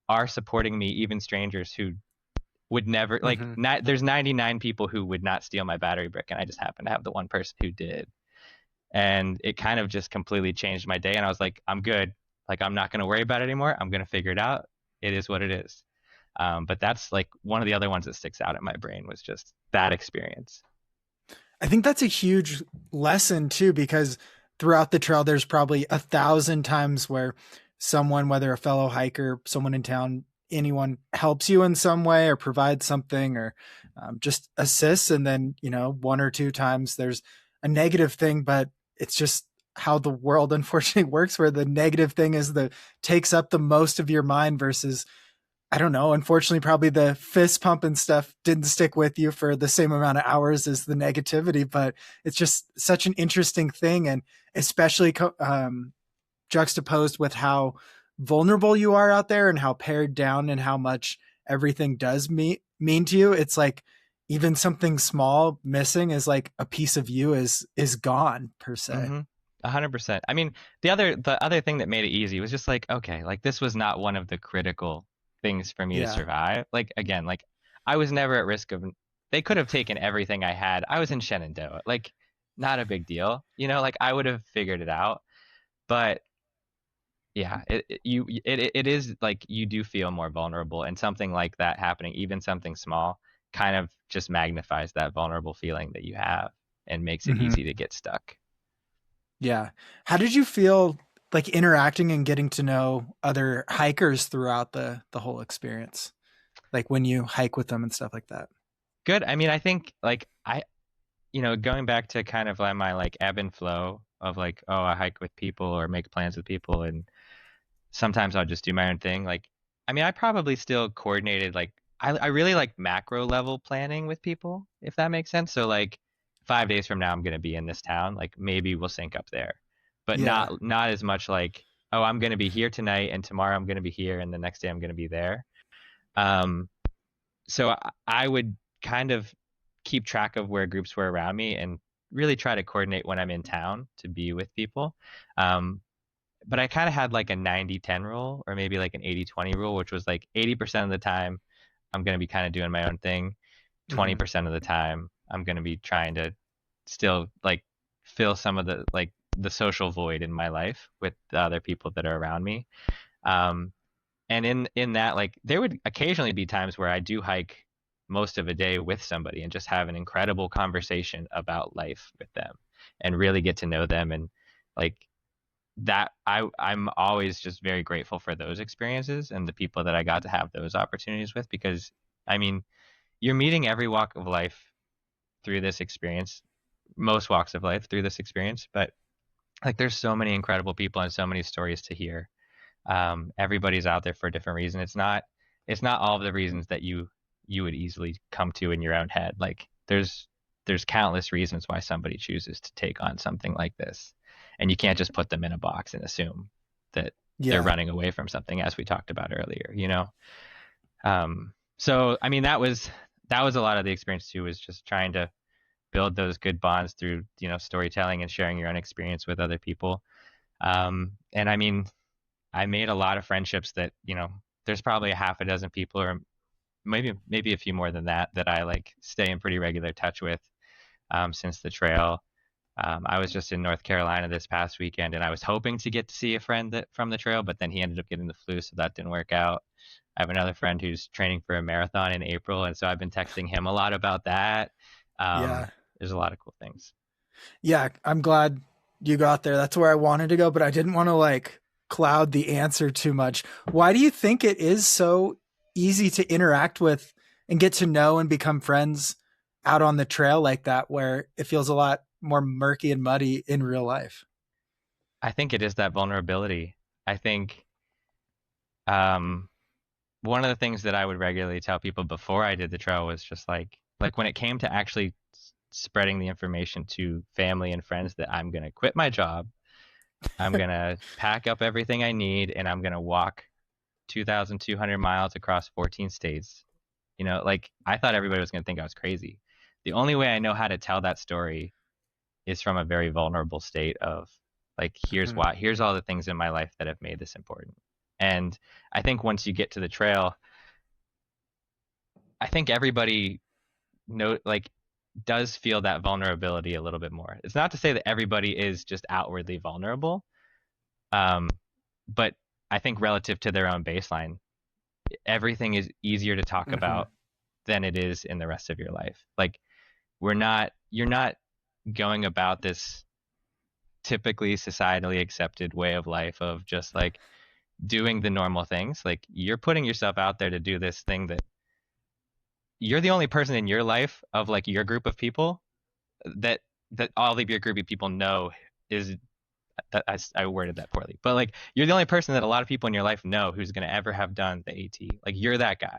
are supporting me, even strangers who would never like Hmm. not there's 99 people who would not steal my battery brick, and I just happen to have the one person who did. And it kind of just completely changed my day, and I was like, I'm good. Like I'm not going to worry about it anymore. I'm going to figure it out. It is what it is. But that's like one of the other ones that sticks out in my brain was just that experience. I think that's a huge lesson too, because throughout the trail, there's probably 1,000 times where someone, whether a fellow hiker, someone in town, anyone helps you in some way or provides something or just assists. And then, 1 or 2 times there's a negative thing, but it's just how the world unfortunately works, where the negative thing is the takes up the most of your mind versus I don't know. Unfortunately, probably the fist pump and stuff didn't stick with you for the same amount of hours as the negativity, but it's just such an interesting thing. And especially juxtaposed with how vulnerable you are out there and how pared down and how much everything does mean to you. It's like even something small missing is like a piece of you is gone per se. Mm-hmm. 100%. I mean, the other thing that made it easy was just like, okay, like this was not one of the critical things for me to Yeah. survive. Like again, like I was never at risk of they could have taken everything I had. I was in Shenandoah. Like not a big deal. Like I would have figured it out. But yeah, it is like you do feel more vulnerable, and something like that happening, even something small, kind of just magnifies that vulnerable feeling that you have and makes it Hmm. easy to get stuck. Yeah. How did you feel like interacting and getting to know other hikers throughout the whole experience? Like when you hike with them and stuff like that. Good. I mean, I think like going back to kind of like my like ebb and flow of like, oh, I hike with people or make plans with people, and sometimes I'll just do my own thing. Like, I mean, I probably still coordinated like I really like macro level planning with people, if that makes sense. So like 5 days from now I'm going to be in this town. Like maybe we'll sync up there, but Yeah. not as much like, oh, I'm going to be here tonight and tomorrow I'm going to be here and the next day I'm going to be there. Um, so I would kind of keep track of where groups were around me and really try to coordinate when I'm in town to be with people. Um, but I kind of had like a 90-10 rule or maybe like an 80-20 rule, which was like 80% of the time I'm going to be kind of doing my own thing. Hmm. 20% of the time I'm going to be trying to still like fill some of the like the social void in my life with the other people that are around me. Um, and in that, like there would occasionally be times where I do hike most of a day with somebody and just have an incredible conversation about life with them and really get to know them. And like that, I'm always just very grateful for those experiences and the people that I got to have those opportunities with, because I mean, you're meeting every walk of life through this experience, most walks of life through this experience, but like there's so many incredible people and so many stories to hear. Everybody's out there for a different reason. It's not all of the reasons that you would easily come to in your own head. Like there's countless reasons why somebody chooses to take on something like this, and you can't just put them in a box and assume that they're Yeah. running away from something, as we talked about earlier, you know. So I mean that was a lot of the experience too, was just trying to build those good bonds through, you know, storytelling and sharing your own experience with other people. And I mean, I made a lot of friendships that, you know, there's probably a half a dozen people or maybe a few more than that that I like stay in pretty regular touch with since the trail. I was just in North Carolina this past weekend and I was hoping to get to see a friend that from the trail, but then he ended up getting the flu, so that didn't work out. I have another friend who's training for a marathon in April, and so I've been texting him a lot about that. Yeah. There's a lot of cool things. Yeah. I'm glad you got there. That's where I wanted to go, but I didn't want to like cloud the answer too much. Why do you think it is so easy to interact with and get to know and become friends out on the trail like that, where it feels a lot more murky and muddy in real life? I think it is that vulnerability. I think um, one of the things that I would regularly tell people before I did the trail was just like when it came to actually spreading the information to family and friends that I'm going to quit my job, I'm going to pack up everything I need, and I'm going to walk 2,200 miles across 14 states. You know, like I thought everybody was going to think I was crazy. The only way I know how to tell that story is from a very vulnerable state of like, here's Mhm. why, here's all the things in my life that have made this important. And I think once you get to the trail, I think everybody like does feel that vulnerability a little bit more. It's not to say that everybody is just outwardly vulnerable, um, but I think relative to their own baseline, everything is easier to talk Mhm. about than it is in the rest of your life. Like you're not going about this typically societally accepted way of life of just like doing the normal things. Like you're putting yourself out there to do this thing that you're the only person in your life of like your group of people that all of your group of people know is I worded that poorly, but like you're the only person that a lot of people in your life know who's going to ever have done the AT. Like you're that guy.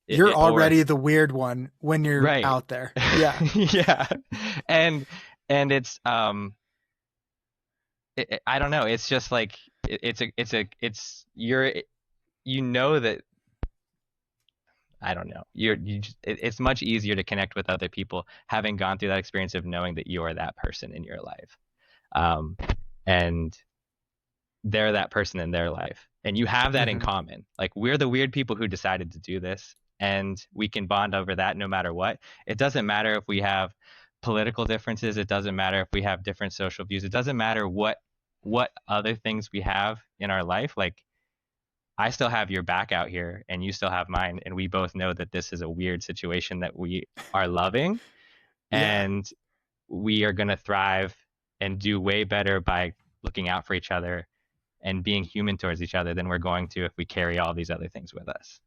You're Or already the weird one when you're right. out there. Yeah. Yeah. And it's I don't know, it's just like it's you're you know that I don't know. It's much easier to connect with other people having gone through that experience of knowing that you are that person in your life. Um, and they're that person in their life. And you have that in Hmm. common. Like we're the weird people who decided to do this, and we can bond over that no matter what. It doesn't matter if we have political differences, it doesn't matter if we have different social views. It doesn't matter what other things we have in our life. Like I still have your back out here and you still have mine, and we both know that this is a weird situation that we are loving, Yeah. and we are going to thrive and do way better by looking out for each other and being human towards each other than we're going to if we carry all these other things with us.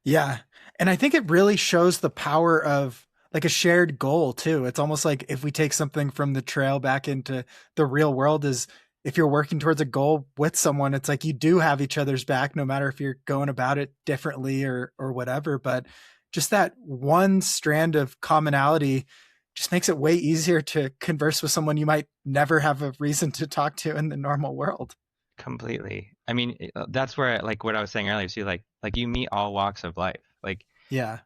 Yeah. And I think it really shows the power of like a shared goal too. It's almost like if we take something from the trail back into the real world, is if you're working towards a goal with someone, it's like you do have each other's back no matter if you're going about it differently or whatever, but just that one strand of commonality just makes it way easier to converse with someone you might never have a reason to talk to in the normal world. Completely. I mean, that's where like what I was saying earlier too, like you meet all walks of life. Like Yeah,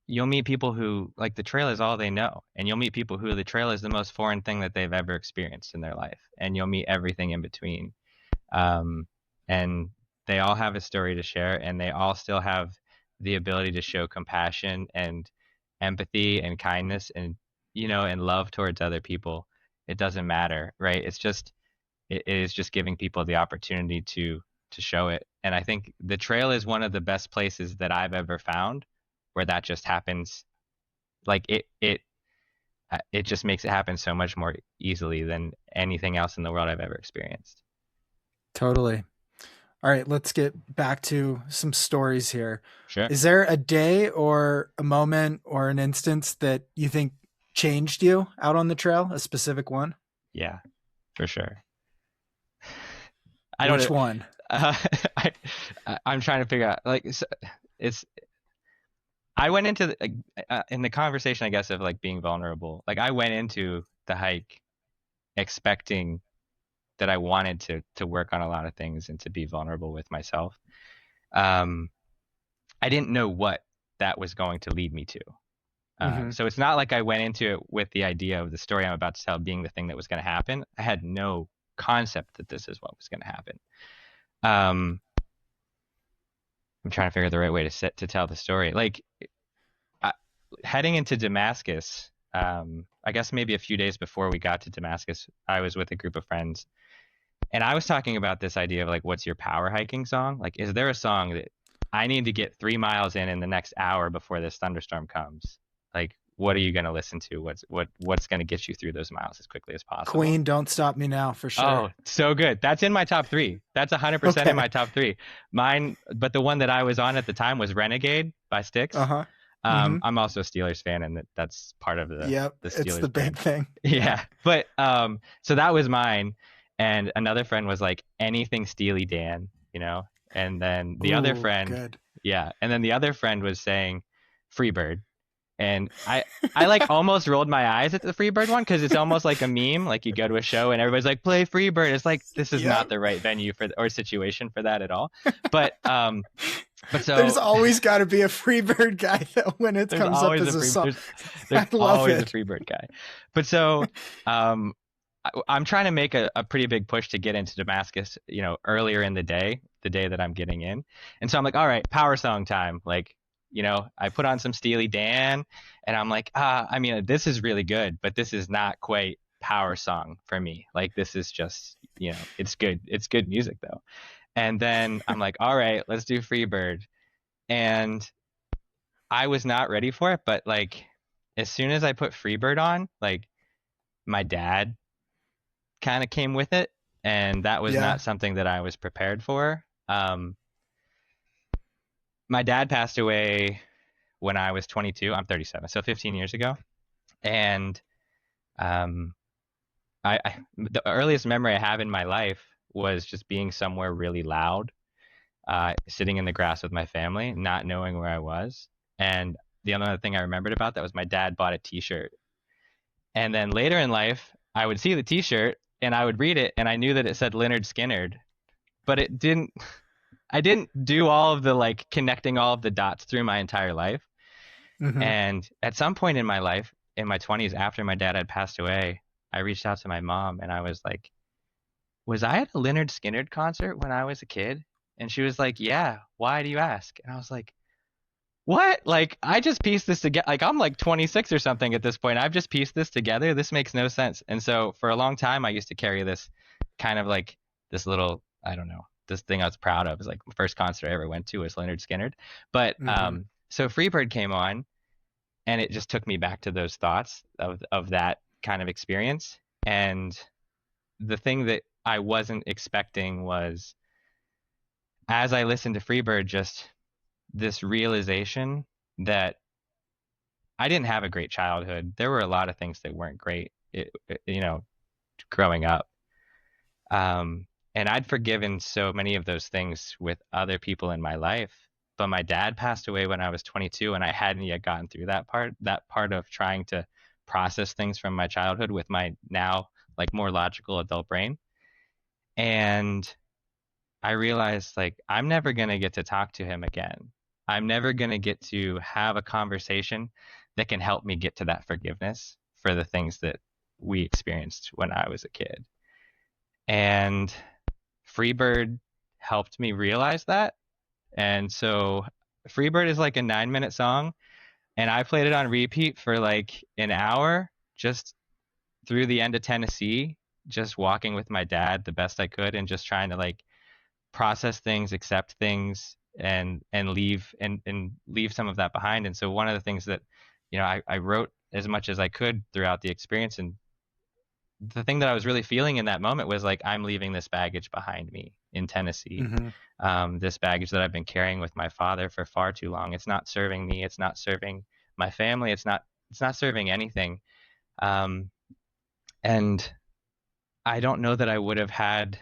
you'll meet people who like the trail is all they know, and you'll meet people who the trail is the most foreign thing that they've ever experienced in their life, and you'll meet everything in between. Um, and they all have a story to share, and they all still have the ability to show compassion and empathy and kindness and and love towards other people. It doesn't matter, right? It is just giving people the opportunity to show it. And I think the trail is one of the best places that I've ever found where that just happens. Like it just makes it happen so much more easily than anything else in the world I've ever experienced. totally. All right, let's get back to some stories here. Sure. Is there a day or a moment or an instance that you think changed you out on the trail? A specific one? Yeah, for sure. I don't Which know. one? Uh, I, I'm trying to figure out like it's I went into in the conversation, I guess, of like being vulnerable. Like I went into the hike expecting that I wanted to work on a lot of things and to be vulnerable with myself. Um, I didn't know what that was going to lead me to. Mm-hmm. So it's not like I went into it with the idea of the story I'm about to tell being the thing that was going to happen. I had no concept that this is what was going to happen. Um, I'm trying to figure out the right way to tell the story. Like I, heading into Damascus, I guess maybe a few days before we got to Damascus, I was with a group of friends, and I was talking about this idea of like, what's your power hiking song? Like, is there a song that I need to get 3 miles in the next hour before this thunderstorm comes? Like, what are you going to listen to? What's going to get you through those miles as quickly as possible? Queen, Don't Stop Me Now, for Oh, sure. so good. That's in my top three. That's 100% in Okay. my top three. Mine, but the one that I was on at the time was Renegade by Styx. Uh-huh. Mm-hmm. I'm also a Steelers fan, and that's part of Yep. the It's the Steelers big brand. thing. Yeah, but so that was mine, and another friend was like anything Steely Dan, and then the other Ooh, friend, good. yeah, and then the other friend was saying Freebird, and I like almost rolled my eyes at the Freebird one because it's almost like a meme. Like you go to a show and everybody's like, play Freebird. It's like this is not Yep. the right venue or situation for that at all. But There's so always got to be a Freebird guy though when it there's comes up always as a a free song. there's I love always a it. Freebird guy. But so um I'm trying to make a pretty big push to get into Damascus, earlier in the day that I'm getting in. And so I'm like, all right, power song time. Like, I put on some Steely Dan and I'm like, I mean, this is really good, but this is not quite power song for me. Like this is just, it's good. It's good music though. And then I'm like, all right, let's do Freebird. And I was not ready for it, but like as soon as I put Freebird on, like my dad kind of came with it, and that was Yeah. not something that I was prepared for. My dad passed away when I was 22. I'm 37, so 15 years ago. And um, the earliest memory I have in my life was just being somewhere really loud, sitting in the grass with my family, not knowing where I was. And the other thing I remembered about that was my dad bought a T-shirt. And then later in life, I would see the T-shirt and I would read it, and I knew that it said Leonard Skinnerd, but it didn't. I didn't do all of the like connecting all of the dots through my entire life. Mm-hmm. And at some point in my life, in my 20s, after my dad had passed away, I reached out to my mom and I was like, was I at a Leonard Skinnerd concert when I was a kid? And she was like, yeah, why do you ask? And I was like, what? Like, I just pieced this together. Like, I'm like 26 or something at this point. I've just pieced this together. This makes no sense. And so for a long time, I used to carry this kind of like this little, I don't know, this thing I was proud of. Is like the first concert I ever went to was Leonard Skinnerd. But Mm-hmm. so Freebird came on, and it just took me back to those thoughts of that kind of experience. And the thing that I wasn't expecting was as I listened to Freebird, just this realization that I didn't have a great childhood. There were a lot of things that weren't great, growing up. And I'd forgiven so many of those things with other people in my life. But my dad passed away when I was 22, and I hadn't yet gotten through that part of trying to process things from my childhood with my now like more logical adult brain. And I realized like I'm never going to get to talk to him again. I'm never going to get to have a conversation that can help me get to that forgiveness for the things that we experienced when I was a kid. And Freebird helped me realize that. And so Freebird is like a 9-minute song, and I played it on repeat for like an hour just through the end of Tennessee, just walking with my dad the best I could and just trying to like process things, accept things, and leave some of that behind. And so one of the things that, I wrote as much as I could throughout the experience. And the thing that I was really feeling in that moment was like, I'm leaving this baggage behind me in Tennessee. This baggage that I've been carrying with my father for far too long. It's not serving me. It's not serving my family. It's not serving anything. And I don't know that I would have had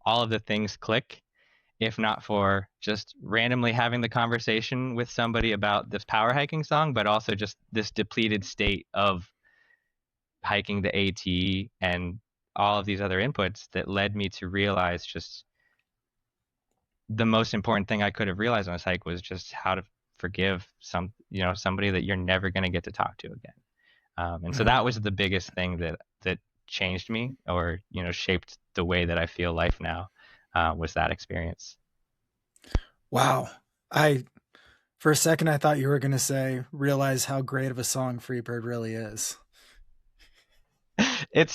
all of the things click if not for just randomly having the conversation with somebody about this power hiking song, but also just this depleted state of hiking the AT and all of these other inputs that led me to realize just the most important thing I could have realized on this hike was just how to forgive somebody that you're never going to get to talk to again. And so that was the biggest thing that changed me or, shaped the way that I feel life now, was that experience. Wow. For a second, I thought you were going to say, realize how great of a song Freebird really is. It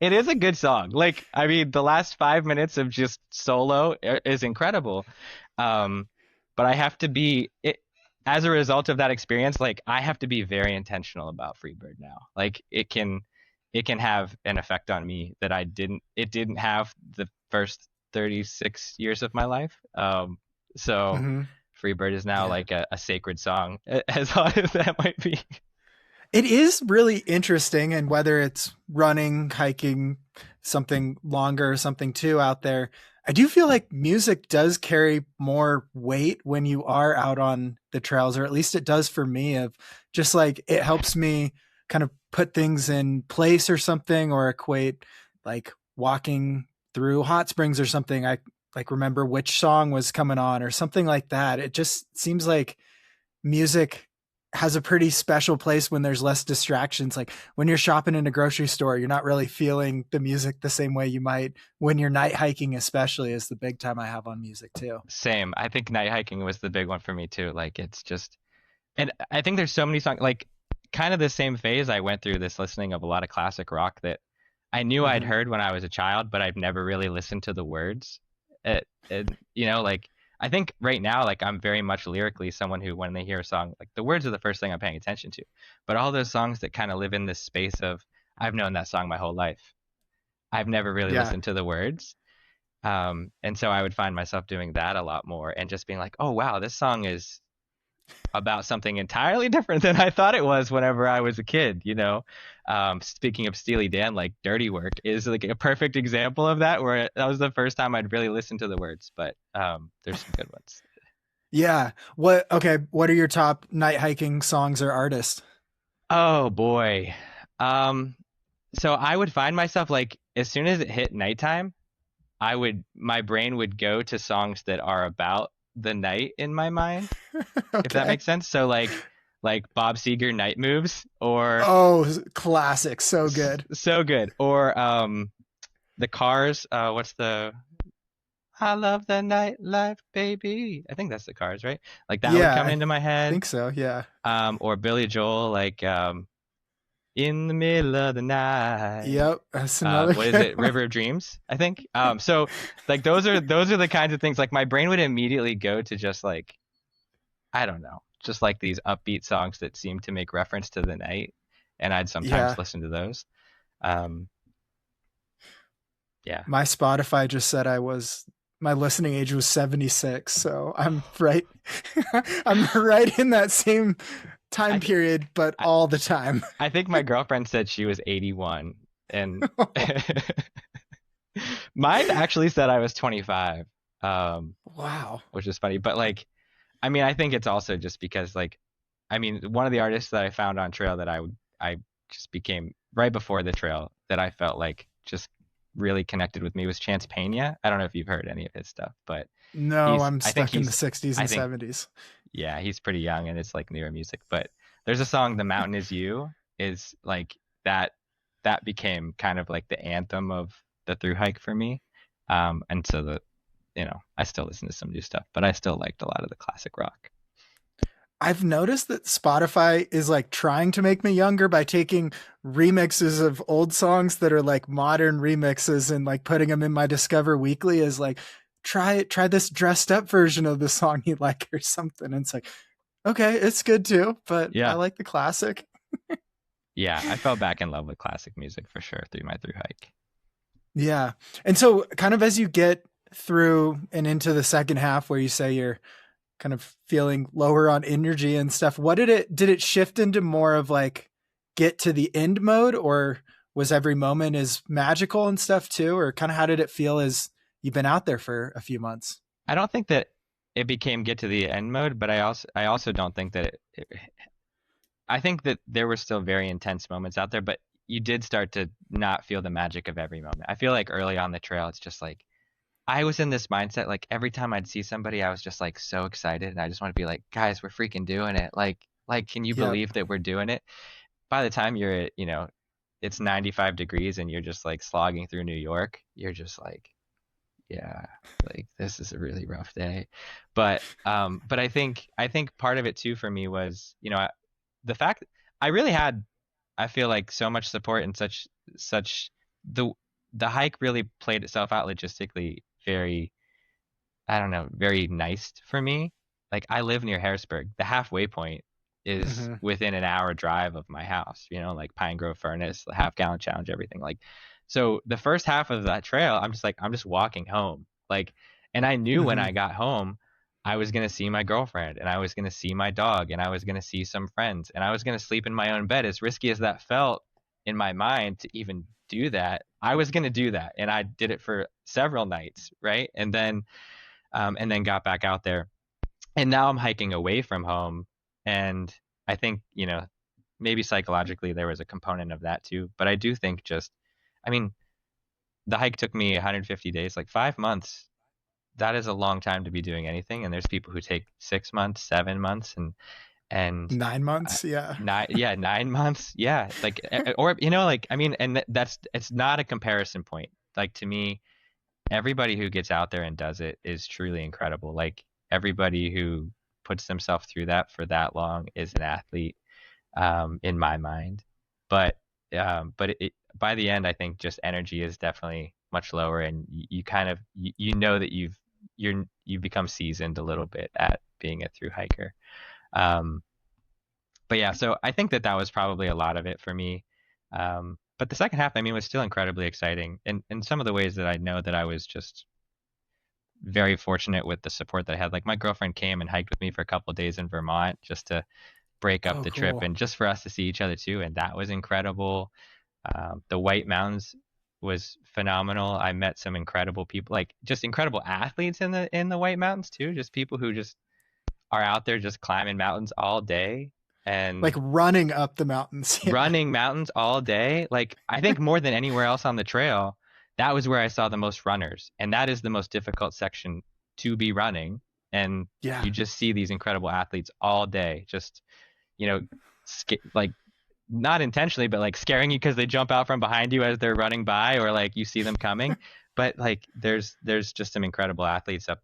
is a good song. Like, I mean, the last 5 minutes of just solo is incredible. But I have to be as a result of that experience, like I have to be very intentional about Freebird now. Like it can have an effect on me that it didn't have the first 36 years of my life. So Freebird is now like a sacred song, as hard as that might be. It is really interesting, and whether it's running, hiking, something longer, something too out there, I do feel like music does carry more weight when you are out on the trails, or at least it does for me, of just like it helps me kind of put things in place or something, or equate like walking through hot springs or something. I like remember which song was coming on or something like that. It just seems like music has a pretty special place when there's less distractions. Like when you're shopping in a grocery store, you're not really feeling the music the same way you might when you're night hiking, especially, is the big time I have on music too. Same. I think night hiking was the big one for me too. Like it's just, and I think there's so many songs, like kind of the same phase I went through, this listening of a lot of classic rock that I knew I'd heard when I was a child, but I've never really listened to the words. Like I think right now, like I'm very much lyrically someone who, when they hear a song, like the words are the first thing I'm paying attention to. But all those songs that kind of live in this space of, I've known that song my whole life, I've never really listened to the words. And so I would find myself doing that a lot more and just being like, oh, wow, this song is about something entirely different than I thought it was whenever I was a kid, Speaking of Steely Dan, like Dirty Work is like a perfect example of that, where that was the first time I'd really listened to the words, but there's some good ones. Yeah. What are your top night hiking songs or artists? Oh boy. So I would find myself like, as soon as it hit nighttime, my brain would go to songs that are about the night in my mind, if that makes sense. So like Bob Seger, Night Moves, or classic, so good. So good. Or the Cars, what's the I love the nightlife, baby. I think that's the Cars, right? Like that would come into my head. I think so, yeah. Or Billy Joel, like In the Middle of the Night. Yep, that's another. What is it? River of Dreams, I think. So like those are the kinds of things, like my brain would immediately go to just like, I don't know, just like these upbeat songs that seem to make reference to the night, and I'd sometimes listen to those. Yeah. My Spotify just said my listening age was 76, so I'm right. I'm right in that same time period, but all the time. I think my girlfriend said she was 81, and mine actually said I was 25. Wow. Which is funny, but like, I mean, I think it's also just because like I mean, one of the artists that I found on trail that I just became right before the trail that I felt like just really connected with me was Chance Pena. I don't know if you've heard any of his stuff, but No, I'm I think stuck in the 60s I and think 70s. yeah, he's pretty young and it's like newer music. But there's a song, "The Mountain Is You," is like that that became kind of like the anthem of the through hike for me. And so I still listen to some new stuff, but I still liked a lot of the classic rock. I've noticed that Spotify is like trying to make me younger by taking remixes of old songs that are like modern remixes and like putting them in my Discover Weekly as like try this dressed up version of the song you like or something. And it's like, okay, it's good too, but I Yeah. like the classic. Yeah, I fell back in love with classic music for sure through my through hike. Yeah. And so kind of as you get through and into the second half where you say you're kind of feeling lower on energy and stuff, what did it shift into more of like get to the end mode, or was every moment as magical and stuff too, or kind of how did it feel as you've been out there for a few months? I don't think that it became get to the end mode, but I also don't think that I think that there were still very intense moments out there, but you did start to not feel the magic of every moment. I feel like early on the trail, it's just like I was in this mindset, like every time I'd see somebody, I was just like so excited and I just want to be like, guys, we're freaking doing it. Like, can you Yep. believe that we're doing it? By the time you're at, it's 95 degrees and you're just like slogging through New York, you're just like, yeah, like this is a really rough day. But I think part of it too for me was, the fact I really had, I feel like so much support and such the the hike really played itself out logistically very, I don't know, very nice for me. Like I live near Harrisburg. The halfway point is Hmm. within an hour drive of my house, like Pine Grove Furnace, the half gallon challenge, everything. Like, so the first half of that trail, I'm just walking home. Like, and I knew when Hmm. I got home, I was gonna see my girlfriend and I was gonna see my dog and I was gonna see some friends and I was gonna sleep in my own bed. As risky as that felt in my mind to even do that, I was gonna do that. And I did it for several nights, right? And then got back out there. And now I'm hiking away from home. And I think, maybe psychologically there was a component of that too. But I do think I mean, the hike took me 150 days, like 5 months. That is a long time to be doing anything. And there's people who take 6 months, 7 months, and 9 months. Yeah. 9 months. Yeah. Like, or, like, I mean, and it's not a comparison point. Like to me, everybody who gets out there and does it is truly incredible. Like everybody who puts themselves through that for that long is an athlete, in my mind. But by the end, I think just energy is definitely much lower, and you kind of you know that you've become seasoned a little bit at being a through hiker. Um, but yeah, so I think that was probably a lot of it for me. But the second half, I mean, was still incredibly exciting, and in some of the ways that I know that I was just very fortunate with the support that I had. Like my girlfriend came and hiked with me for a couple of days in Vermont just to break up Oh, the trip cool. and just for us to see each other too, and that was incredible. The White Mountains was phenomenal. I met some incredible people, like just incredible athletes in the White Mountains too. Just people who just are out there just climbing mountains all day Like and running up the mountains. Yeah. running mountains all day. Like I think more than anywhere else on the trail, that was where I saw the most runners, and that is the most difficult section to be running. And Yeah. you just see these incredible athletes all day, just you know, like not intentionally, but like scaring you because they jump out from behind you as they're running by, or like you see them coming. But like there's just some incredible athletes up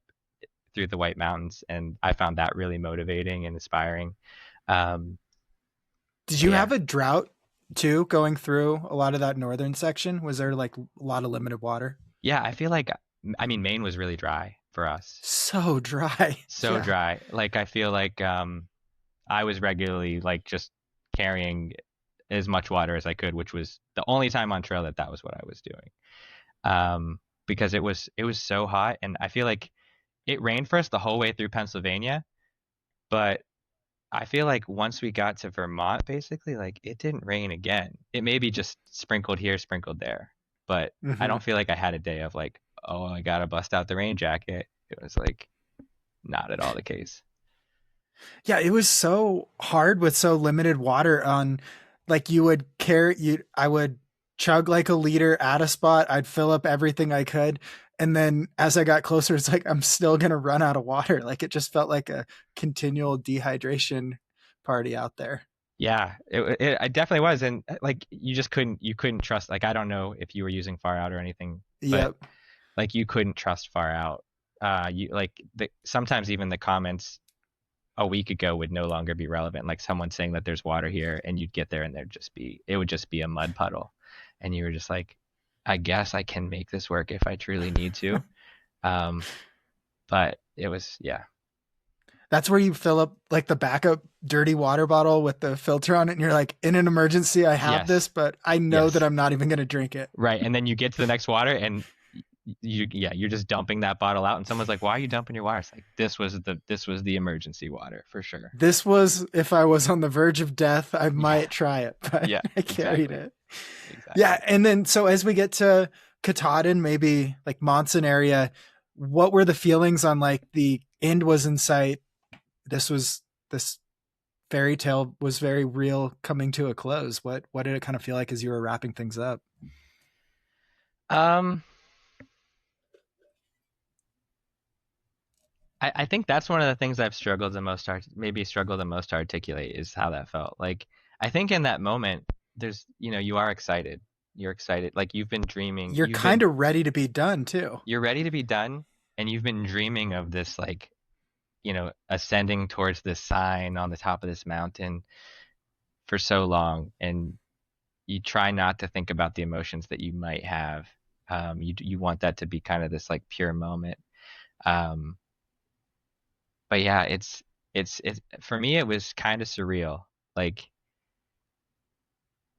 through the White Mountains, and I found that really motivating and inspiring. Um, Did but you yeah, have a drought too going through a lot of that northern section? Was there like a lot of limited water? yeah, I feel like, I mean, Maine was really dry for us, So dry. so Yeah. dry. Like I feel like I was regularly like just carrying as much water as I could, which was the only time on trail that was what I was doing. Because it was so hot, and I feel like it rained for us the whole way through Pennsylvania, but I feel like once we got to Vermont, basically, like it didn't rain again. It maybe just sprinkled here, sprinkled there, but I Hmm. don't feel like I had a day of like, oh, I gotta bust out the rain jacket. It was like not at all the case. Yeah, it was so hard with so limited water on like you would carry you I would chug like a liter at a spot, I'd fill up everything I could, and then as I got closer it's like I'm still going to run out of water. Like it just felt like a continual dehydration party out there. Yeah, it definitely was, and like you couldn't trust. Like I don't know if you were using FarOut or anything, but Yep. like you couldn't trust FarOut. You like sometimes even the comments a week ago would no longer be relevant. Like someone saying that there's water here, and you'd get there and it would just be a mud puddle, and you were just like, I guess I can make this work if I truly need to. Um, but it was yeah, That's where you fill up like the backup dirty water bottle with the filter on it and you're like, in an emergency I have yes, this, but I know that yes, I'm not even going to drink it. right. And then you get to the next water and you're just dumping that bottle out and someone's like, why are you dumping your water? It's like this was the emergency water for sure. This was if I was on the verge of death, I Yeah, might try it, but yeah, I carried exactly, it. Yeah, exactly. and then so as we get to Katahdin, maybe like Monson area, what were the feelings on like the end was in sight? This fairy tale was very real coming to a close. What did it kind of feel like as you were wrapping things up? um I think that's one of the things I've struggled the most to maybe struggle the most to articulate is how that felt. Like I think in that moment there's you are excited. You're excited. Like you've been dreaming. You're kind of ready to be done too. You're ready to be done and you've been dreaming of this like, ascending towards this sign on the top of this mountain for so long and you try not to think about the emotions that you might have. You want that to be kind of this like pure moment. Um, but yeah, it's for me it was kind of surreal. Like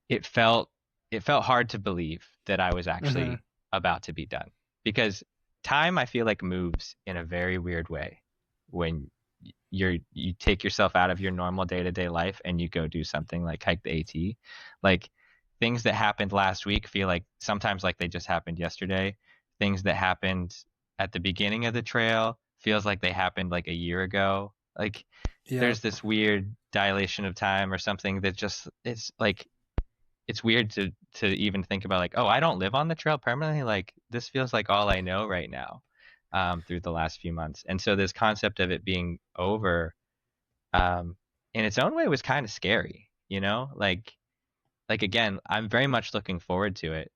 it felt it felt hard to believe that I was Hmm. actually about to be done because time I feel like moves in a very weird way when you take yourself out of your normal day-to-day life and you go do something like hike the AT. Like things that happened last week feel like sometimes like they just happened yesterday. Things that happened at the beginning of the trail feels like they happened like a year ago. Like Yep. there's this weird dilation of time or something that just it's like it's weird to even think about like, oh, I don't live on the trail permanently. Like this feels like all I know right now, through the last few months. And so this concept of it being over, um, in its own way was kind of scary, like again, I'm very much looking forward to it,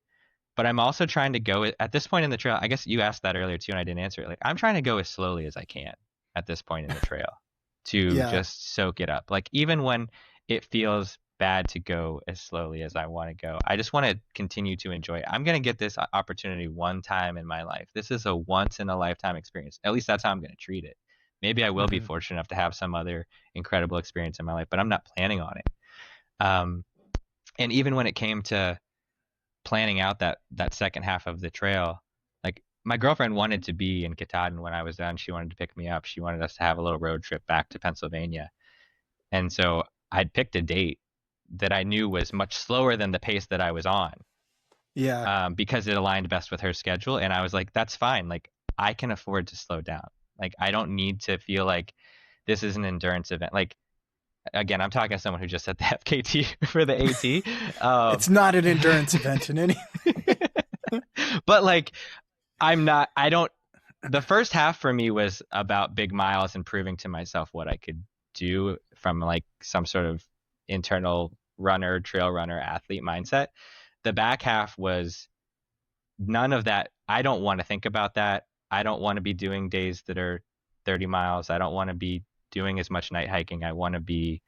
but I'm also trying to go at this point in the trail. I guess you asked that earlier too, and I didn't answer it. Like I'm trying to go as slowly as I can at this point in the trail to Yeah. just soak it up. Like even when it feels bad to go as slowly as I want to go, I just want to continue to enjoy it. I'm going to get this opportunity one time in my life. This is a once in a lifetime experience. At least that's how I'm going to treat it. Maybe I will be Hmm. fortunate enough to have some other incredible experience in my life, but I'm not planning on it. Um, and even when it came to planning out that second half of the trail, like my girlfriend wanted to be in Katahdin when I was done. She wanted to pick me up. She wanted us to have a little road trip back to Pennsylvania. And so I'd picked a date that I knew was much slower than the pace that I was on, Yeah. because it aligned best with her schedule. And I was like, that's fine. Like I can afford to slow down. Like I don't need to feel like this is an endurance event. Like again, I'm talking to someone who just said the FKT for the AT. It's not an endurance event in any. But like I'm not I don't the first half for me was about big miles and proving to myself what I could do from like some sort of internal runner, trail runner, athlete mindset. The back half was none of that. I don't want to think about that. I don't want to be doing days that are 30 miles. I don't want to be doing as much night hiking. I want to be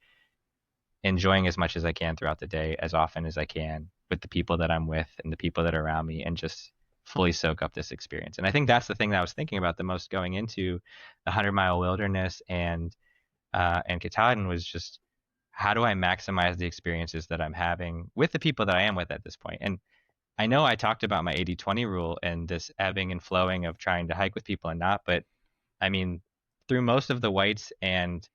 enjoying as much as I can throughout the day, as often as I can with the people that I'm with and the people that are around me, and just fully soak up this experience. And I think that's the thing that I was thinking about the most going into the 100 Mile Wilderness and Katahdin was just how do I maximize the experiences that I'm having with the people that I am with at this point. And I know I talked about my 80/20 rule and this ebbing and flowing of trying to hike with people and not, but I mean, through most of the whites and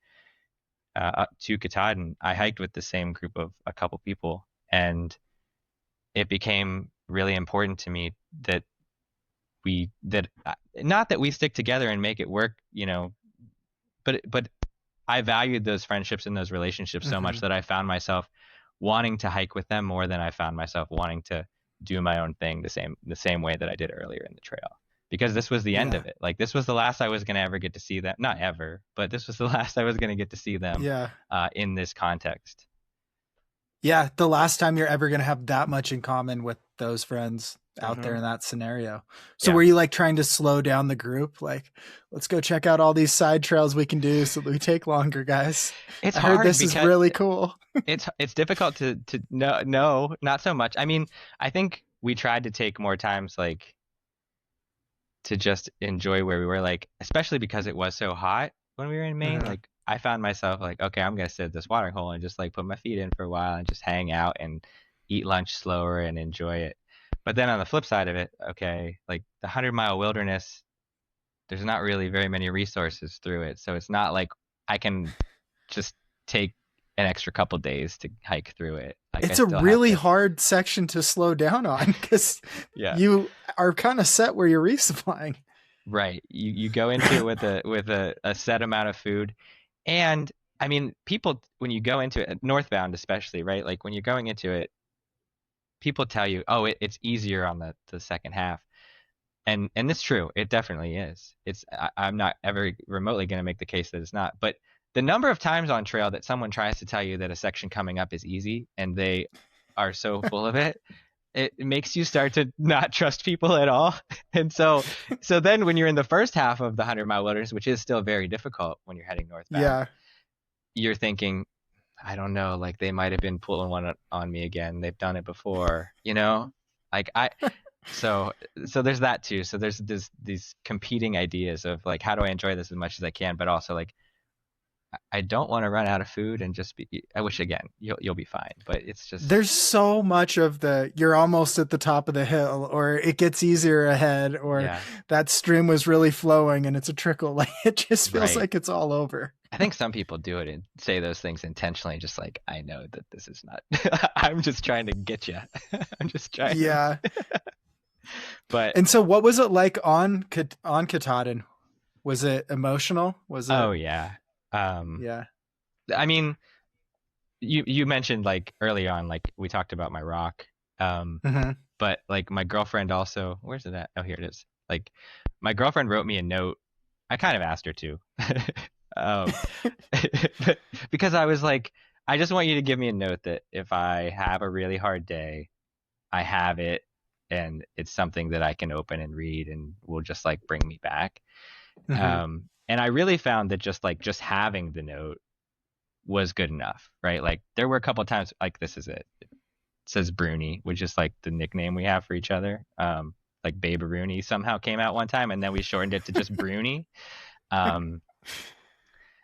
up to Katahdin, I hiked with the same group of a couple people, and it became really important to me that not that we stick together and make it work, but I valued those friendships and those relationships so much that I found myself wanting to hike with them more than I found myself wanting to do my own thing the same way that I did earlier in the trail. Because this was the end Yeah. of it. Like this was the last I was going to ever get to see them. Not ever, but this was the last I was going to get to see them Yeah. in this context. Yeah. The last time you're ever going to have that much in common with those friends out there Mm-hmm. in that scenario. So Yeah. were you like trying to slow down the group? Like, let's go check out all these side trails we can do so that we take longer, guys. It's I heard hard this is because really cool. it's difficult to no, not so much. I mean, I think we tried to take more times like to just enjoy where we were, like especially because it was so hot when we were in Maine. Like I found myself like, okay, I'm gonna sit at this watering hole and just like put my feet in for a while and just hang out and eat lunch slower and enjoy it. But then on the flip side of it, okay, like the 100-mile wilderness, there's not really very many resources through it. So it's not like I can just take an extra couple days to hike through it. Like I It's a still have really to, hard section to slow down on because yeah, you are kind of set where you're resupplying. right. You go into it with a set amount of food. And I mean, people when you go into it, northbound especially, right? Like when you're going into it, people tell you, oh, it's easier on the second half. And it's true. It definitely is. I'm not ever remotely going to make the case that it's not. But the number of times on trail that someone tries to tell you that a section coming up is easy and they are so full of it, it makes you start to not trust people at all. And so then when you're in the first half of the 100-mile wilderness, which is still very difficult when you're heading northbound, Yeah. you're thinking, I don't know, like they might have been pulling one on me again. They've done it before, you know? Like so there's that too. So there's these competing ideas of like, how do I enjoy this as much as I can, but also like I don't want to run out of food and just be. I wish again you'll be fine, but it's just There's so much of you're almost at the top of the hill, or it gets easier ahead, or yeah. that stream was really flowing and it's a trickle. Like it just feels Right. like it's all over. I think some people do it and say those things intentionally, just like I know that this is not. I'm just trying to get you. I'm just trying. Yeah. But And so, what was it like on Katahdin? Was it emotional? Was it? oh yeah. Yeah. I mean, you mentioned like early on, like we talked about my rock. Mm-hmm. But like my girlfriend also, where's it at? Oh, here it is. Like my girlfriend wrote me a note. I kind of asked her to. um, because I was like, I just want you to give me a note that if I have a really hard day, I have it and it's something that I can open and read and will just like bring me back. Mm-hmm. And I really found that just having the note was good enough, right? Like there were a couple of times like this is it. It says Bruni, which is like the nickname we have for each other. Like Babe Rooney somehow came out one time and then we shortened it to just Bruni. Um,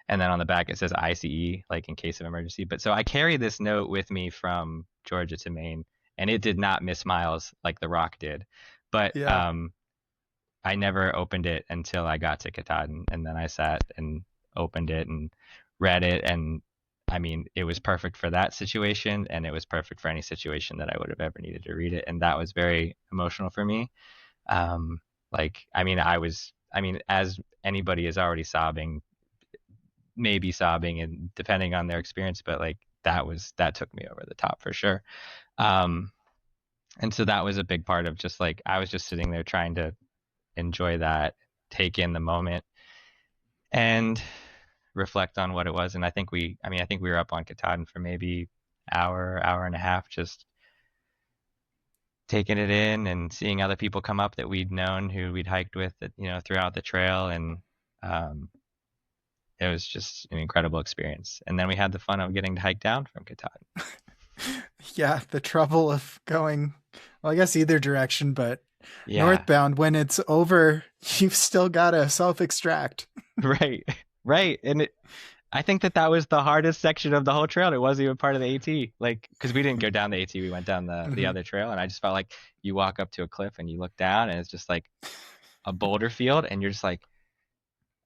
and then on the back it says ICE, like in case of emergency. But so I carry this note with me from Georgia to Maine, and it did not miss miles like the rock did. But Yeah. I never opened it until I got to Katahdin, and then I sat and opened it and read it, and I mean, it was perfect for that situation, and it was perfect for any situation that I would have ever needed to read it, and that was very emotional for me. Like, I mean, as anybody is already sobbing, maybe sobbing, and depending on their experience, but like that took me over the top for sure. Um, and so that was a big part of just like I was just sitting there trying to enjoy that, take in the moment, and reflect on what it was. And I think we were up on Katahdin for maybe hour and a half, just taking it in and seeing other people come up that we'd known who we'd hiked with, throughout the trail. And it was just an incredible experience. And then we had the fun of getting to hike down from Katahdin. Yeah. The trouble of going, well, I guess either direction, but Yeah, northbound, when it's over, you've still got to self-extract. right, right. And I think that was the hardest section of the whole trail. It wasn't even part of the AT, like because we didn't go down the AT, we went down the Mm-hmm. other trail, and I just felt like you walk up to a cliff and you look down, and it's just like a boulder field, and you're just like,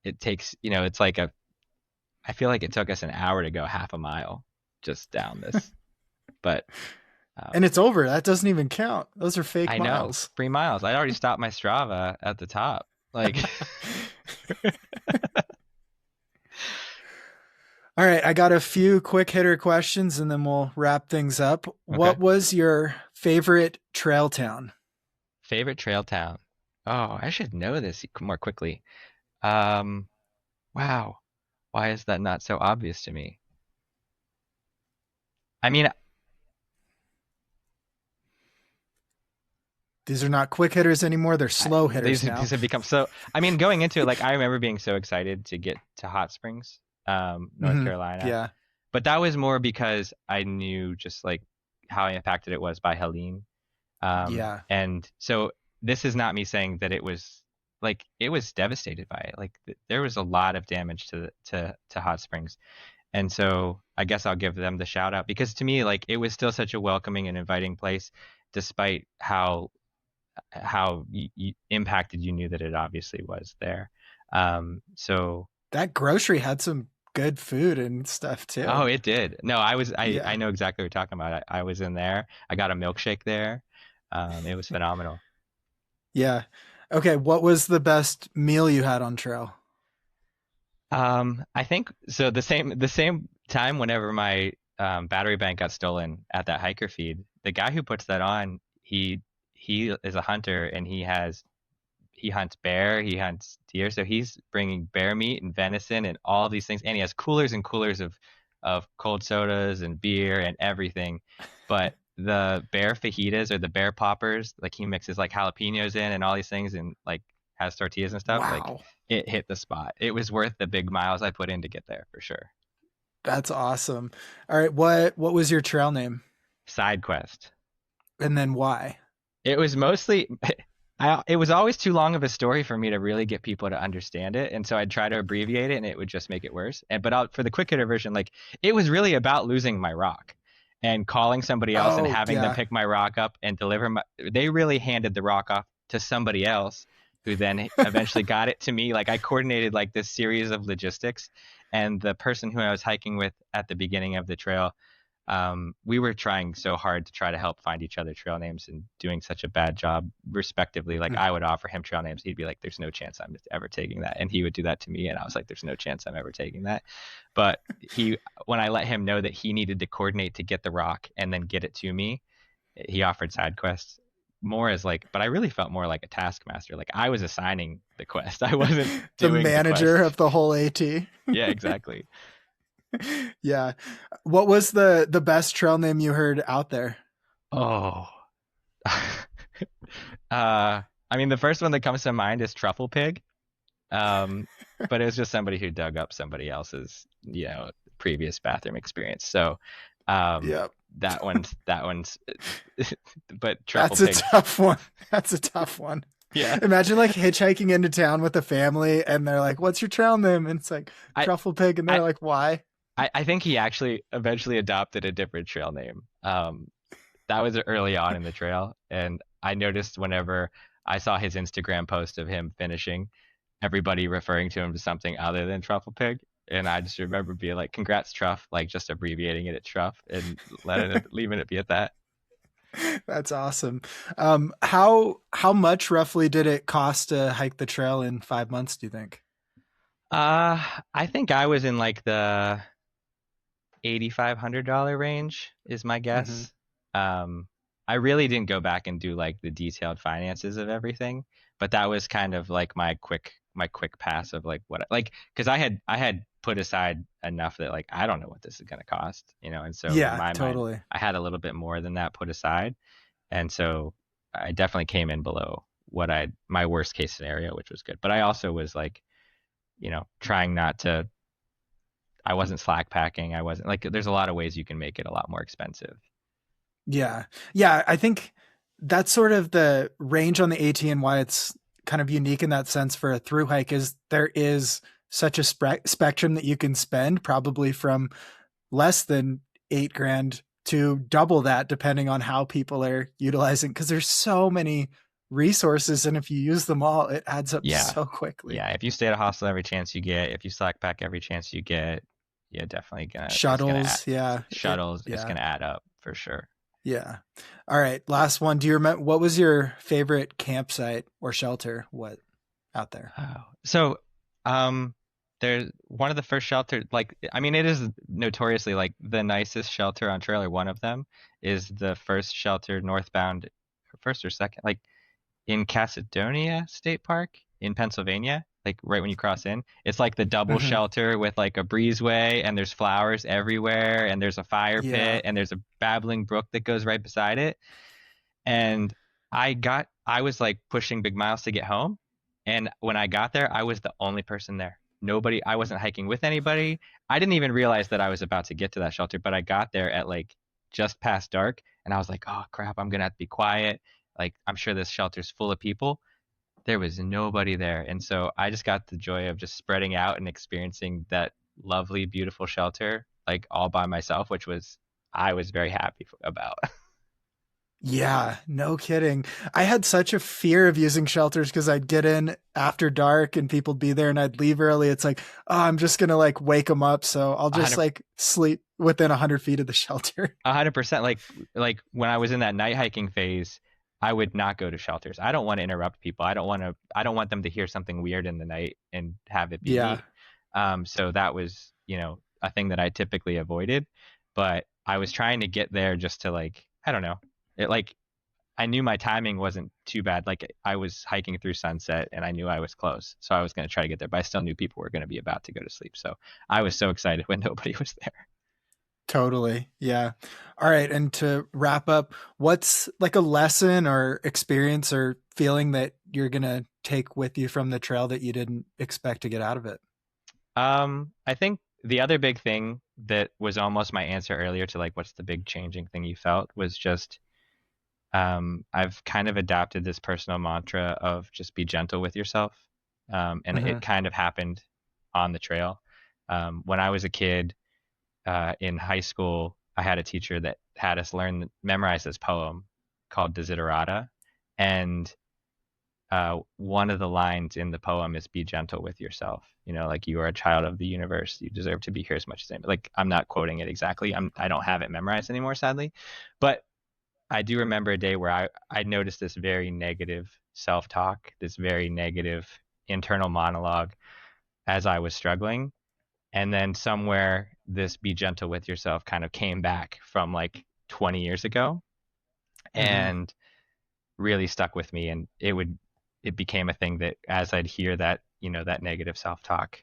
it takes, it's like I feel like it took us an hour to go half a mile just down this, but And it's over. That doesn't even count. Those are fake I know miles. 3 miles. I'd already stopped my Strava at the top, like. All right, I got a few quick hitter questions and then we'll wrap things up. Okay. What was your favorite trail town? Favorite trail town. Oh, I should know this more quickly. Um, wow. Why is that not so obvious to me? I mean, These are not quick hitters anymore, they're slow hitters these now. have become so. I mean, going into it, like I remember being so excited to get to Hot Springs, North Hmm. Carolina, Yeah. but that was more because I knew just like how impacted it was by Helene. Yeah. And so this is not me saying that it was like it was devastated by it. Like there was a lot of damage to Hot Springs. And so I guess I'll give them the shout out because to me, like it was still such a welcoming and inviting place, despite how impacted you knew that it obviously was there. So That grocery had some good food and stuff oh, too. it did. No, I Yeah. know exactly what you're talking about. I was in there. I got a milkshake there. It was phenomenal. Yeah. Okay, what was the best meal you had on trail? I think so. The same time whenever my battery bank got stolen at that hiker feed, the guy who puts that on, he is a hunter and he hunts bear, he hunts deer, so he's bringing bear meat and venison and all these things, and he has coolers and coolers of cold sodas and beer and everything. But the bear fajitas or the bear poppers, like he mixes like jalapenos in and all these things and like has tortillas and stuff, like Wow. it hit the spot. It was worth the big miles I put in to get there for sure. That's awesome. All right, what was your trail name? Side quest. And then why? It was mostly it was always too long of a story for me to really get people to understand it, and so I'd try to abbreviate it, and it would just make it worse. And for the quick hitter version, like it was really about losing my rock and calling somebody else and Oh, having them yeah. pick my rock up and deliver my. They really handed the rock off to somebody else, who then eventually got it to me. Like I coordinated like this series of logistics, and the person who I was hiking with at the beginning of the trail, we were trying so hard to try to help find each other trail names and doing such a bad job, respectively. Like I would offer him trail names, he'd be like, "There's no chance I'm ever taking that," and he would do that to me, and I was like, "There's no chance I'm ever taking that." But when I let him know that he needed to coordinate to get the rock and then get it to me, he offered side quests more as like, but I really felt more like a taskmaster. Like I was assigning the quest, I wasn't The doing the manager quest. of the whole AT. Yeah, exactly. Yeah. What was the best trail name you heard out there? Oh. I mean, the first one that comes to mind is Truffle Pig. Um, but it was just somebody who dug up somebody else's, previous bathroom experience. So, um, Yeah. that one's, but Truffle That's a Pig, tough one. That's a tough one. yeah. Imagine like hitchhiking into town with a family and they're like, "What's your trail name?" And it's like I, Truffle Pig and I, they're like, "Why?" I think he actually eventually adopted a different trail name. That was early on in the trail, and I noticed whenever I saw his Instagram post of him finishing, everybody referring to him to something other than Truffle Pig. And I just remember being like, "Congrats, Truff!" Like just abbreviating it at Truff and leaving it be at that. That's awesome. How much roughly did it cost to hike the trail in 5 months, do you think? I think I was in like the $8,500 range is my Hmm. guess. Um, I really didn't go back and do like the detailed finances of everything, but that was kind of like my quick pass of like what like because I had put aside enough that like I don't know what this is gonna cost, and so in Yeah, my mind totally. I had a little bit more than that put aside, and so I definitely came in below what I my worst case scenario, which was good. But I also was like, trying not to I wasn't slack packing. I wasn't like there's a lot of ways you can make it a lot more expensive. Yeah. Yeah, I think that's sort of the range on the AT and why it's kind of unique in that sense for a through hike is there is such a spectrum that you can spend probably from less than 8 grand to double that depending on how people are utilizing because there's so many resources and if you use them all it adds up Yeah. so quickly. Yeah. If you stay at a hostel every chance you get, if you slack pack every chance you get, yeah, definitely gonna it's gonna add Shuttles, yeah, shuttles, it's yeah, gonna add up for sure. yeah. All right, last one. Do you remember what was your favorite campsite or shelter? What out there? Oh. So, um, there's one of the first shelter, like, I mean, it is notoriously like the nicest shelter on trail, or one of them is the first shelter northbound, first or second, like in Caledonia State Park in Pennsylvania, like right when you cross in. It's like the double Hmm. shelter with like a breezeway, and there's flowers everywhere, and there's a fire Yeah. pit, and there's a babbling brook that goes right beside it. And I was like pushing big miles to get home. And when I got there, I was the only person there. Nobody, I wasn't hiking with anybody. I didn't even realize that I was about to get to that shelter, but I got there at like just past dark, and I was like, oh crap, I'm gonna have to be quiet. Like, I'm sure this shelter's full of people. There was nobody there. And so I just got the joy of just spreading out and experiencing that lovely, beautiful shelter, like all by myself, which was, I was very happy about. Yeah, no kidding. I had such a fear of using shelters because I'd get in after dark and people'd be there and I'd leave early. It's like, oh, I'm just gonna like wake them up, so I'll just 100 like sleep within 100 feet of the shelter. 100%. Like when I was in that night hiking phase, I would not go to shelters. I don't want to interrupt people. I don't want them to hear something weird in the night and have it be Yeah, me. So that was, a thing that I typically avoided, but I was trying to get there just to, like, I don't know. It, like, I knew my timing wasn't too bad. Like, I was hiking through sunset and I knew I was close. So I was going to try to get there, but I still knew people were going to be about to go to sleep. So I was so excited when nobody was there. totally. Yeah. All right. And to wrap up, what's like a lesson or experience or feeling that you're gonna take with you from the trail that you didn't expect to get out of it? I think the other big thing that was almost my answer earlier to, like, what's the big changing thing you felt, was just, I've kind of adapted this personal mantra of just be gentle with yourself. And Hmm. it kind of happened on the trail. When I was a kid, in high school, I had a teacher that had us memorize this poem called Desiderata. And one of the lines in the poem is be gentle with yourself. Like, you are a child of the universe. You deserve to be here as much as anybody. Like, I'm not quoting it exactly. I don't have it memorized anymore, sadly. But I do remember a day where I noticed this very negative self-talk, this very negative internal monologue as I was struggling. And then somewhere this be gentle with yourself kind of came back from like 20 years ago, Hmm. and really stuck with me. And it became a thing that, as I'd hear that, that negative self-talk,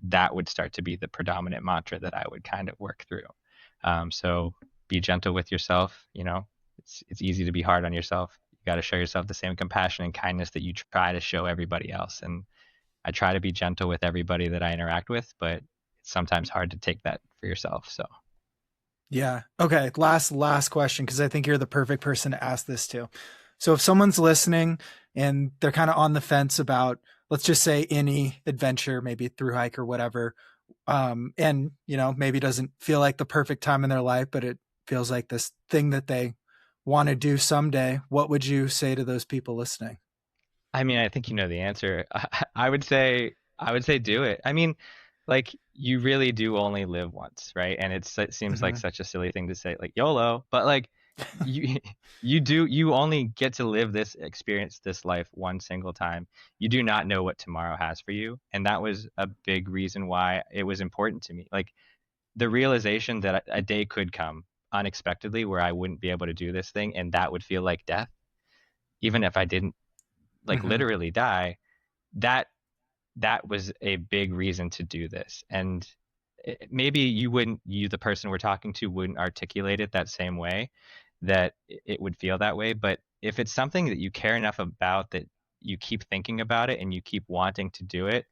that would start to be the predominant mantra that I would kind of work through. So be gentle with yourself. It's easy to be hard on yourself. You got to show yourself the same compassion and kindness that you try to show everybody else. And I try to be gentle with everybody that I interact with, but it's sometimes hard to take that for yourself. So Yeah. Okay. Last question, because I think you're the perfect person to ask this to. So if someone's listening and they're kind of on the fence about, let's just say, any adventure, maybe through hike or whatever, and maybe doesn't feel like the perfect time in their life, but it feels like this thing that they want to do someday, what would you say to those people listening? I mean, I think you know the answer. I would say do it. I mean, like, you really do only live once, right? And it seems like Hmm. such a silly thing to say, like YOLO, but like, you you only get to live this experience, this life, one single time. You do not know what tomorrow has for you, and that was a big reason why it was important to me. Like, the realization that a day could come unexpectedly where I wouldn't be able to do this thing, and that would feel like death, even if I didn't, like, Hmm. literally die. That that was a big reason to do this. And maybe you, the person we're talking to, wouldn't articulate it that same way, that it would feel that way. But if it's something that you care enough about that you keep thinking about it and you keep wanting to do it,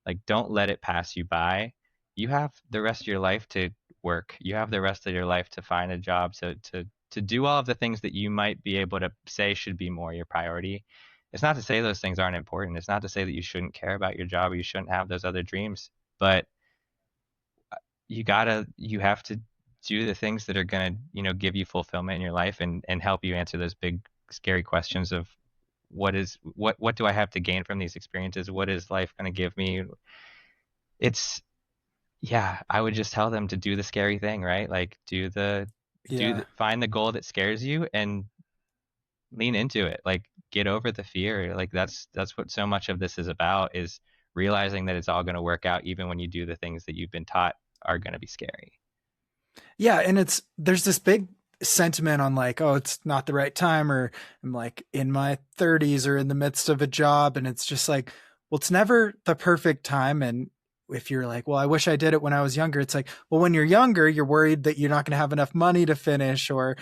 like, don't let it pass you by. You have the rest of your life to work. You have the rest of your life to find a job, to do all of the things that you might be able to say should be more your priority. It's not to say those things aren't important. It's not to say that you shouldn't care about your job or you shouldn't have those other dreams, but you have to do the things that are going to, give you fulfillment in your life, and help you answer those big scary questions of what do I have to gain from these experiences? What is life going to give me? It's Yeah, I would just tell them to do the scary thing, right? Like, Yeah. find the goal that scares you and lean into it. Like, get over the fear. Like, that's what so much of this is about, is realizing that it's all going to work out even when you do the things that you've been taught are going to be scary. Yeah, and there's this big sentiment on like, oh, it's not the right time, or I'm like in my 30s or in the midst of a job, and it's just like, well, it's never the perfect time. And if you're like, well, I wish I did it when I was younger, it's like, well, when you're younger, you're worried that you're not going to have enough money to finish, or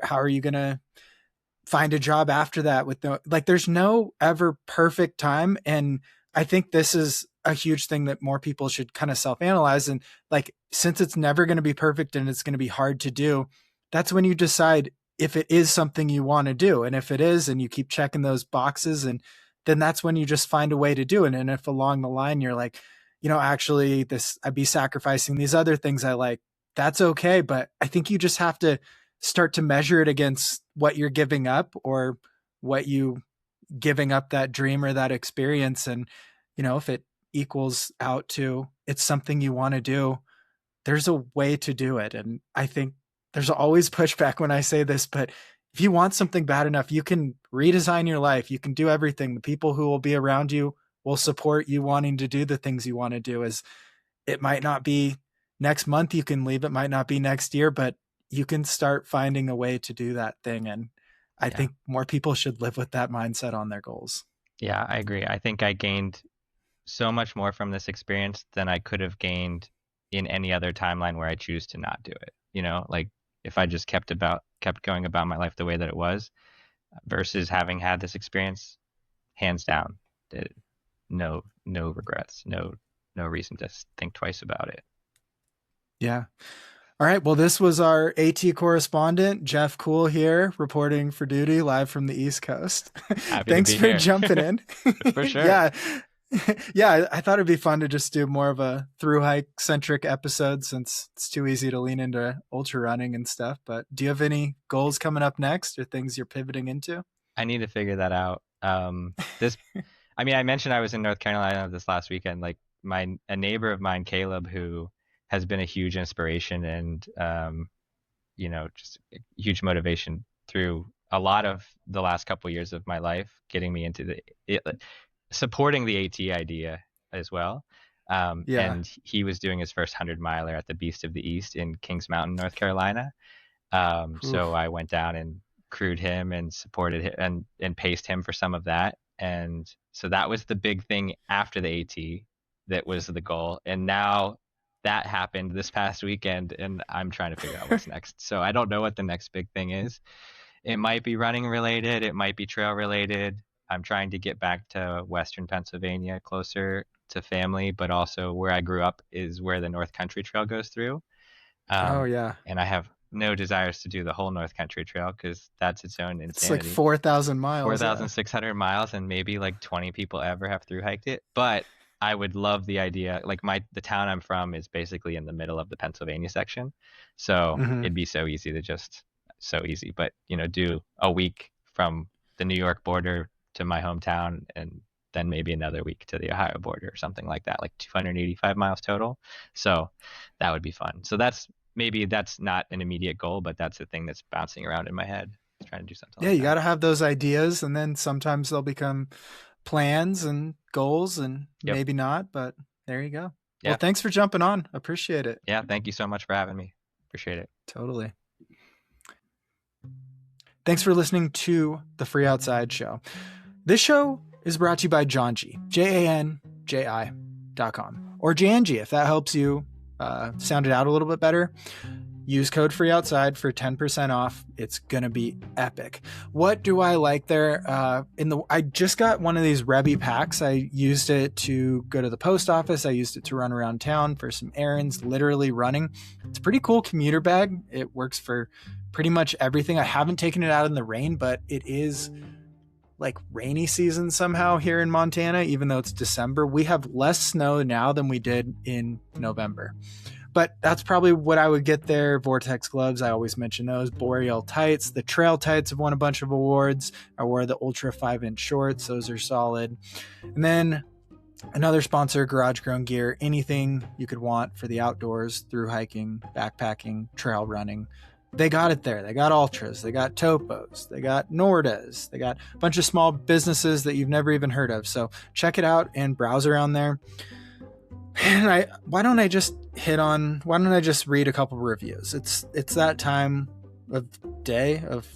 how are you going to find a job after that with no, like, there's no ever perfect time. And I think this is a huge thing that more people should kind of self-analyze. And like, since it's never going to be perfect and it's going to be hard to do, that's when you decide if it is something you want to do. And if it is, and you keep checking those boxes, and then that's when you just find a way to do it. And if along the line, you're like, actually I'd be sacrificing these other things I like, that's okay. But I think you just have to start to measure it against what you're giving up, or what you giving up that dream or that experience. And, if it equals out to it's something you want to do, there's a way to do it. And I think there's always pushback when I say this, but if you want something bad enough, you can redesign your life. You can do everything. The people who will be around you will support you wanting to do the things you want to do. As it might not be next month you can leave, it might not be next year, but you can start finding a way to do that thing. And I think more people should live with that mindset on their goals. Yeah, I agree. I think I gained so much more from this experience than I could have gained in any other timeline where I choose to not do it. Like if I just kept going about my life the way that it was, versus having had this experience, hands down, no regrets, no reason to think twice about it. Yeah. All right. Well, this was our AT correspondent, Jeff Coull, here, reporting for duty live from the East Coast. Thanks for jumping in. For sure. Yeah. Yeah. I thought it'd be fun to just do more of a thru-hike centric episode, since it's too easy to lean into ultra running and stuff. But do you have any goals coming up next, or things you're pivoting into? I need to figure that out. I mentioned I was in North Carolina this last weekend. Like a neighbor of mine, Caleb, who has been a huge inspiration and, just a huge motivation through a lot of the last couple of years of my life, getting me into supporting the AT idea as well. And he was doing his first 100-miler at the Beast of the East in Kings Mountain, North Carolina. So I went down and crewed him and supported him and paced him for some of that. And so that was the big thing after the AT. That was the goal. And now that happened this past weekend, and I'm trying to figure out what's next. So I don't know what the next big thing is. It might be running related. It might be trail related. I'm trying to get back to Western Pennsylvania, closer to family, but also where I grew up is where the North Country Trail goes through. And I have no desires to do the whole North Country Trail, because that's its own insanity. It's like 4,000 miles. 4,600 miles, and maybe like 20 people ever have thru-hiked it. But I would love the idea. Like the town I'm from is basically in the middle of the Pennsylvania section. So it'd be so easy, but do a week from the New York border to my hometown, and then maybe another week to the Ohio border or something like that, like 285 miles total. So that would be fun. So that's not an immediate goal, but that's the thing that's bouncing around in my head, trying to do something. Yeah, you got to have those ideas, and then sometimes they'll become plans and goals, and maybe not, but there you go. Yeah. Well, thanks for jumping on. Appreciate it. Yeah, thank you so much for having me. Appreciate it. Totally. Thanks for listening to the Free Outside Show. This show is brought to you by Janji, JANJI.com, or Janji, if that helps you sound it out a little bit better. Use code FREEOUTSIDE for 10% off. It's going to be epic. What do I like there? I just got one of these Rebby packs. I used it to go to the post office. I used it to run around town for some errands, literally running. It's a pretty cool commuter bag. It works for pretty much everything. I haven't taken it out in the rain, but it is like rainy season somehow here in Montana, even though it's December. We have less snow now than we did in November. But that's probably what I would get there. Vortex gloves, I always mention those. Boreal tights. The trail tights have won a bunch of awards. I wore the Ultra 5-inch shorts. Those are solid. And then another sponsor, Garage Grown Gear. Anything you could want for the outdoors, through hiking, backpacking, trail running. they got it there. They got ultras, they got topos, they got Nordas, they got a bunch of small businesses that you've never even heard of. So check it out and browse around there. And why don't I just read a couple of reviews? It's that time of day of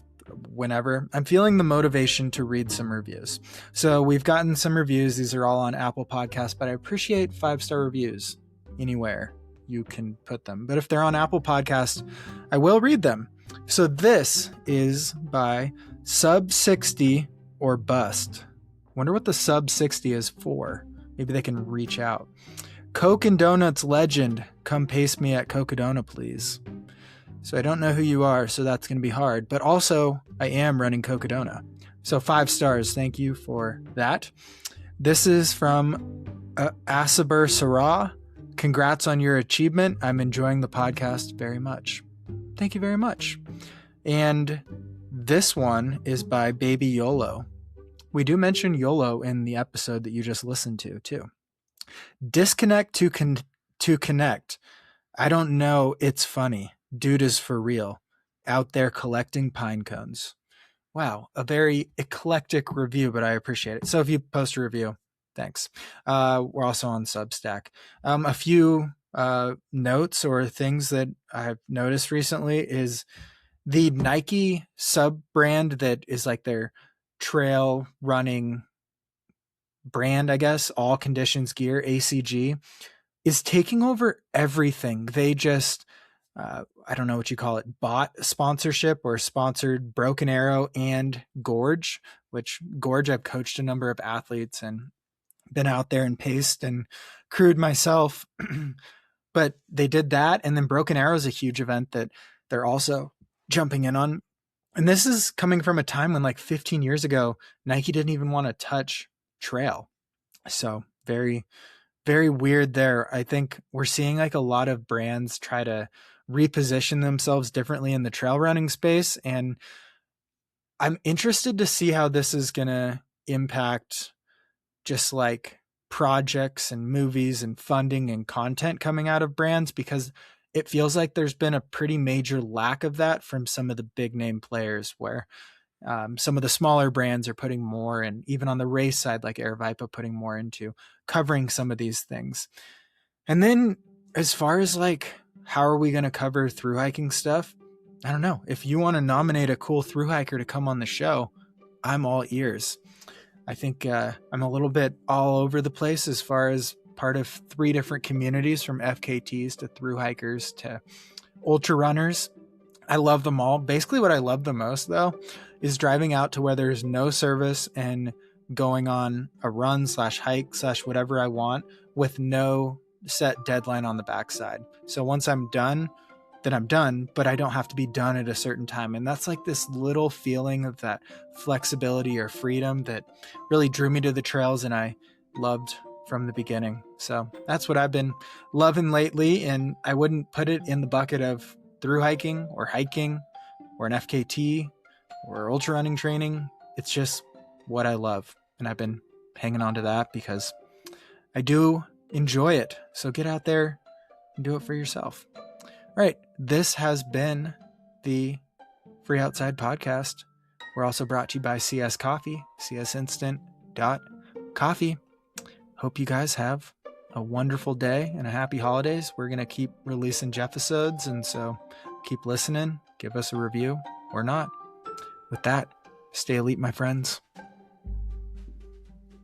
whenever I'm feeling the motivation to read some reviews. So we've gotten some reviews. These are all on Apple Podcasts, but I appreciate 5-star reviews anywhere you can put them. But if they're on Apple Podcasts, I will read them. So this is by Sub 60 or Bust. Wonder what the Sub 60 is for. Maybe they can reach out. Coke and Donuts legend, come paste me at Cocodona, please. So I don't know who you are, so that's going to be hard. But also, I am running Cocodona. So 5 stars, thank you for that. This is from Aspirations. Congrats on your achievement. I'm enjoying the podcast very much. Thank you very much. And this one is by Baby YOLO. We do mention YOLO in the episode that you just listened to, too. Disconnect to connect. I don't know. It's funny. Dude is for real. Out there collecting pine cones. Wow. A very eclectic review, but I appreciate it. So if you post a review, thanks. We're also on Substack. A few notes or things that I've noticed recently is the Nike sub brand that is like their trail running brand, I guess, all conditions gear, ACG, is taking over everything. They just, I don't know what you call it, bought sponsorship or sponsored Broken Arrow and Gorge, which Gorge, I've coached a number of athletes and been out there and paced and crewed myself. But they did that. And then Broken Arrow is a huge event that they're also jumping in on. And this is coming from a time when like 15 years ago, Nike didn't even want to touch trail. So very, very weird there. I think we're seeing like a lot of brands try to reposition themselves differently in the trail running space. And I'm interested to see how this is going to impact just like projects and movies and funding and content coming out of brands, because it feels like there's been a pretty major lack of that from some of the big name players, where some of the smaller brands are putting more, and even on the race side, like Air Vipa, putting more into covering some of these things. And then as far as like, how are we going to cover through hiking stuff? I don't know. If you want to nominate a cool through hiker to come on the show, I'm all ears. I think I'm a little bit all over the place as far as part of 3 different communities, from FKTs to through hikers to ultra runners. I love them all. Basically what I love the most though is driving out to where there's no service and going on a run / hike / whatever I want with no set deadline on the backside. So once I'm done, then I'm done, but I don't have to be done at a certain time. And that's like this little feeling of that flexibility or freedom that really drew me to the trails, and I loved from the beginning. So that's what I've been loving lately. And I wouldn't put it in the bucket of through hiking or an FKT or ultra running training. It's just what I love. And I've been hanging on to that because I do enjoy it. So get out there and do it for yourself. All right. This has been the Free Outside Podcast. We're also brought to you by CS Coffee, csinstant.coffee. Hope you guys have a wonderful day and a happy holidays. We're going to keep releasing Jeff episodes, and so keep listening. Give us a review or not. With that, stay elite, my friends.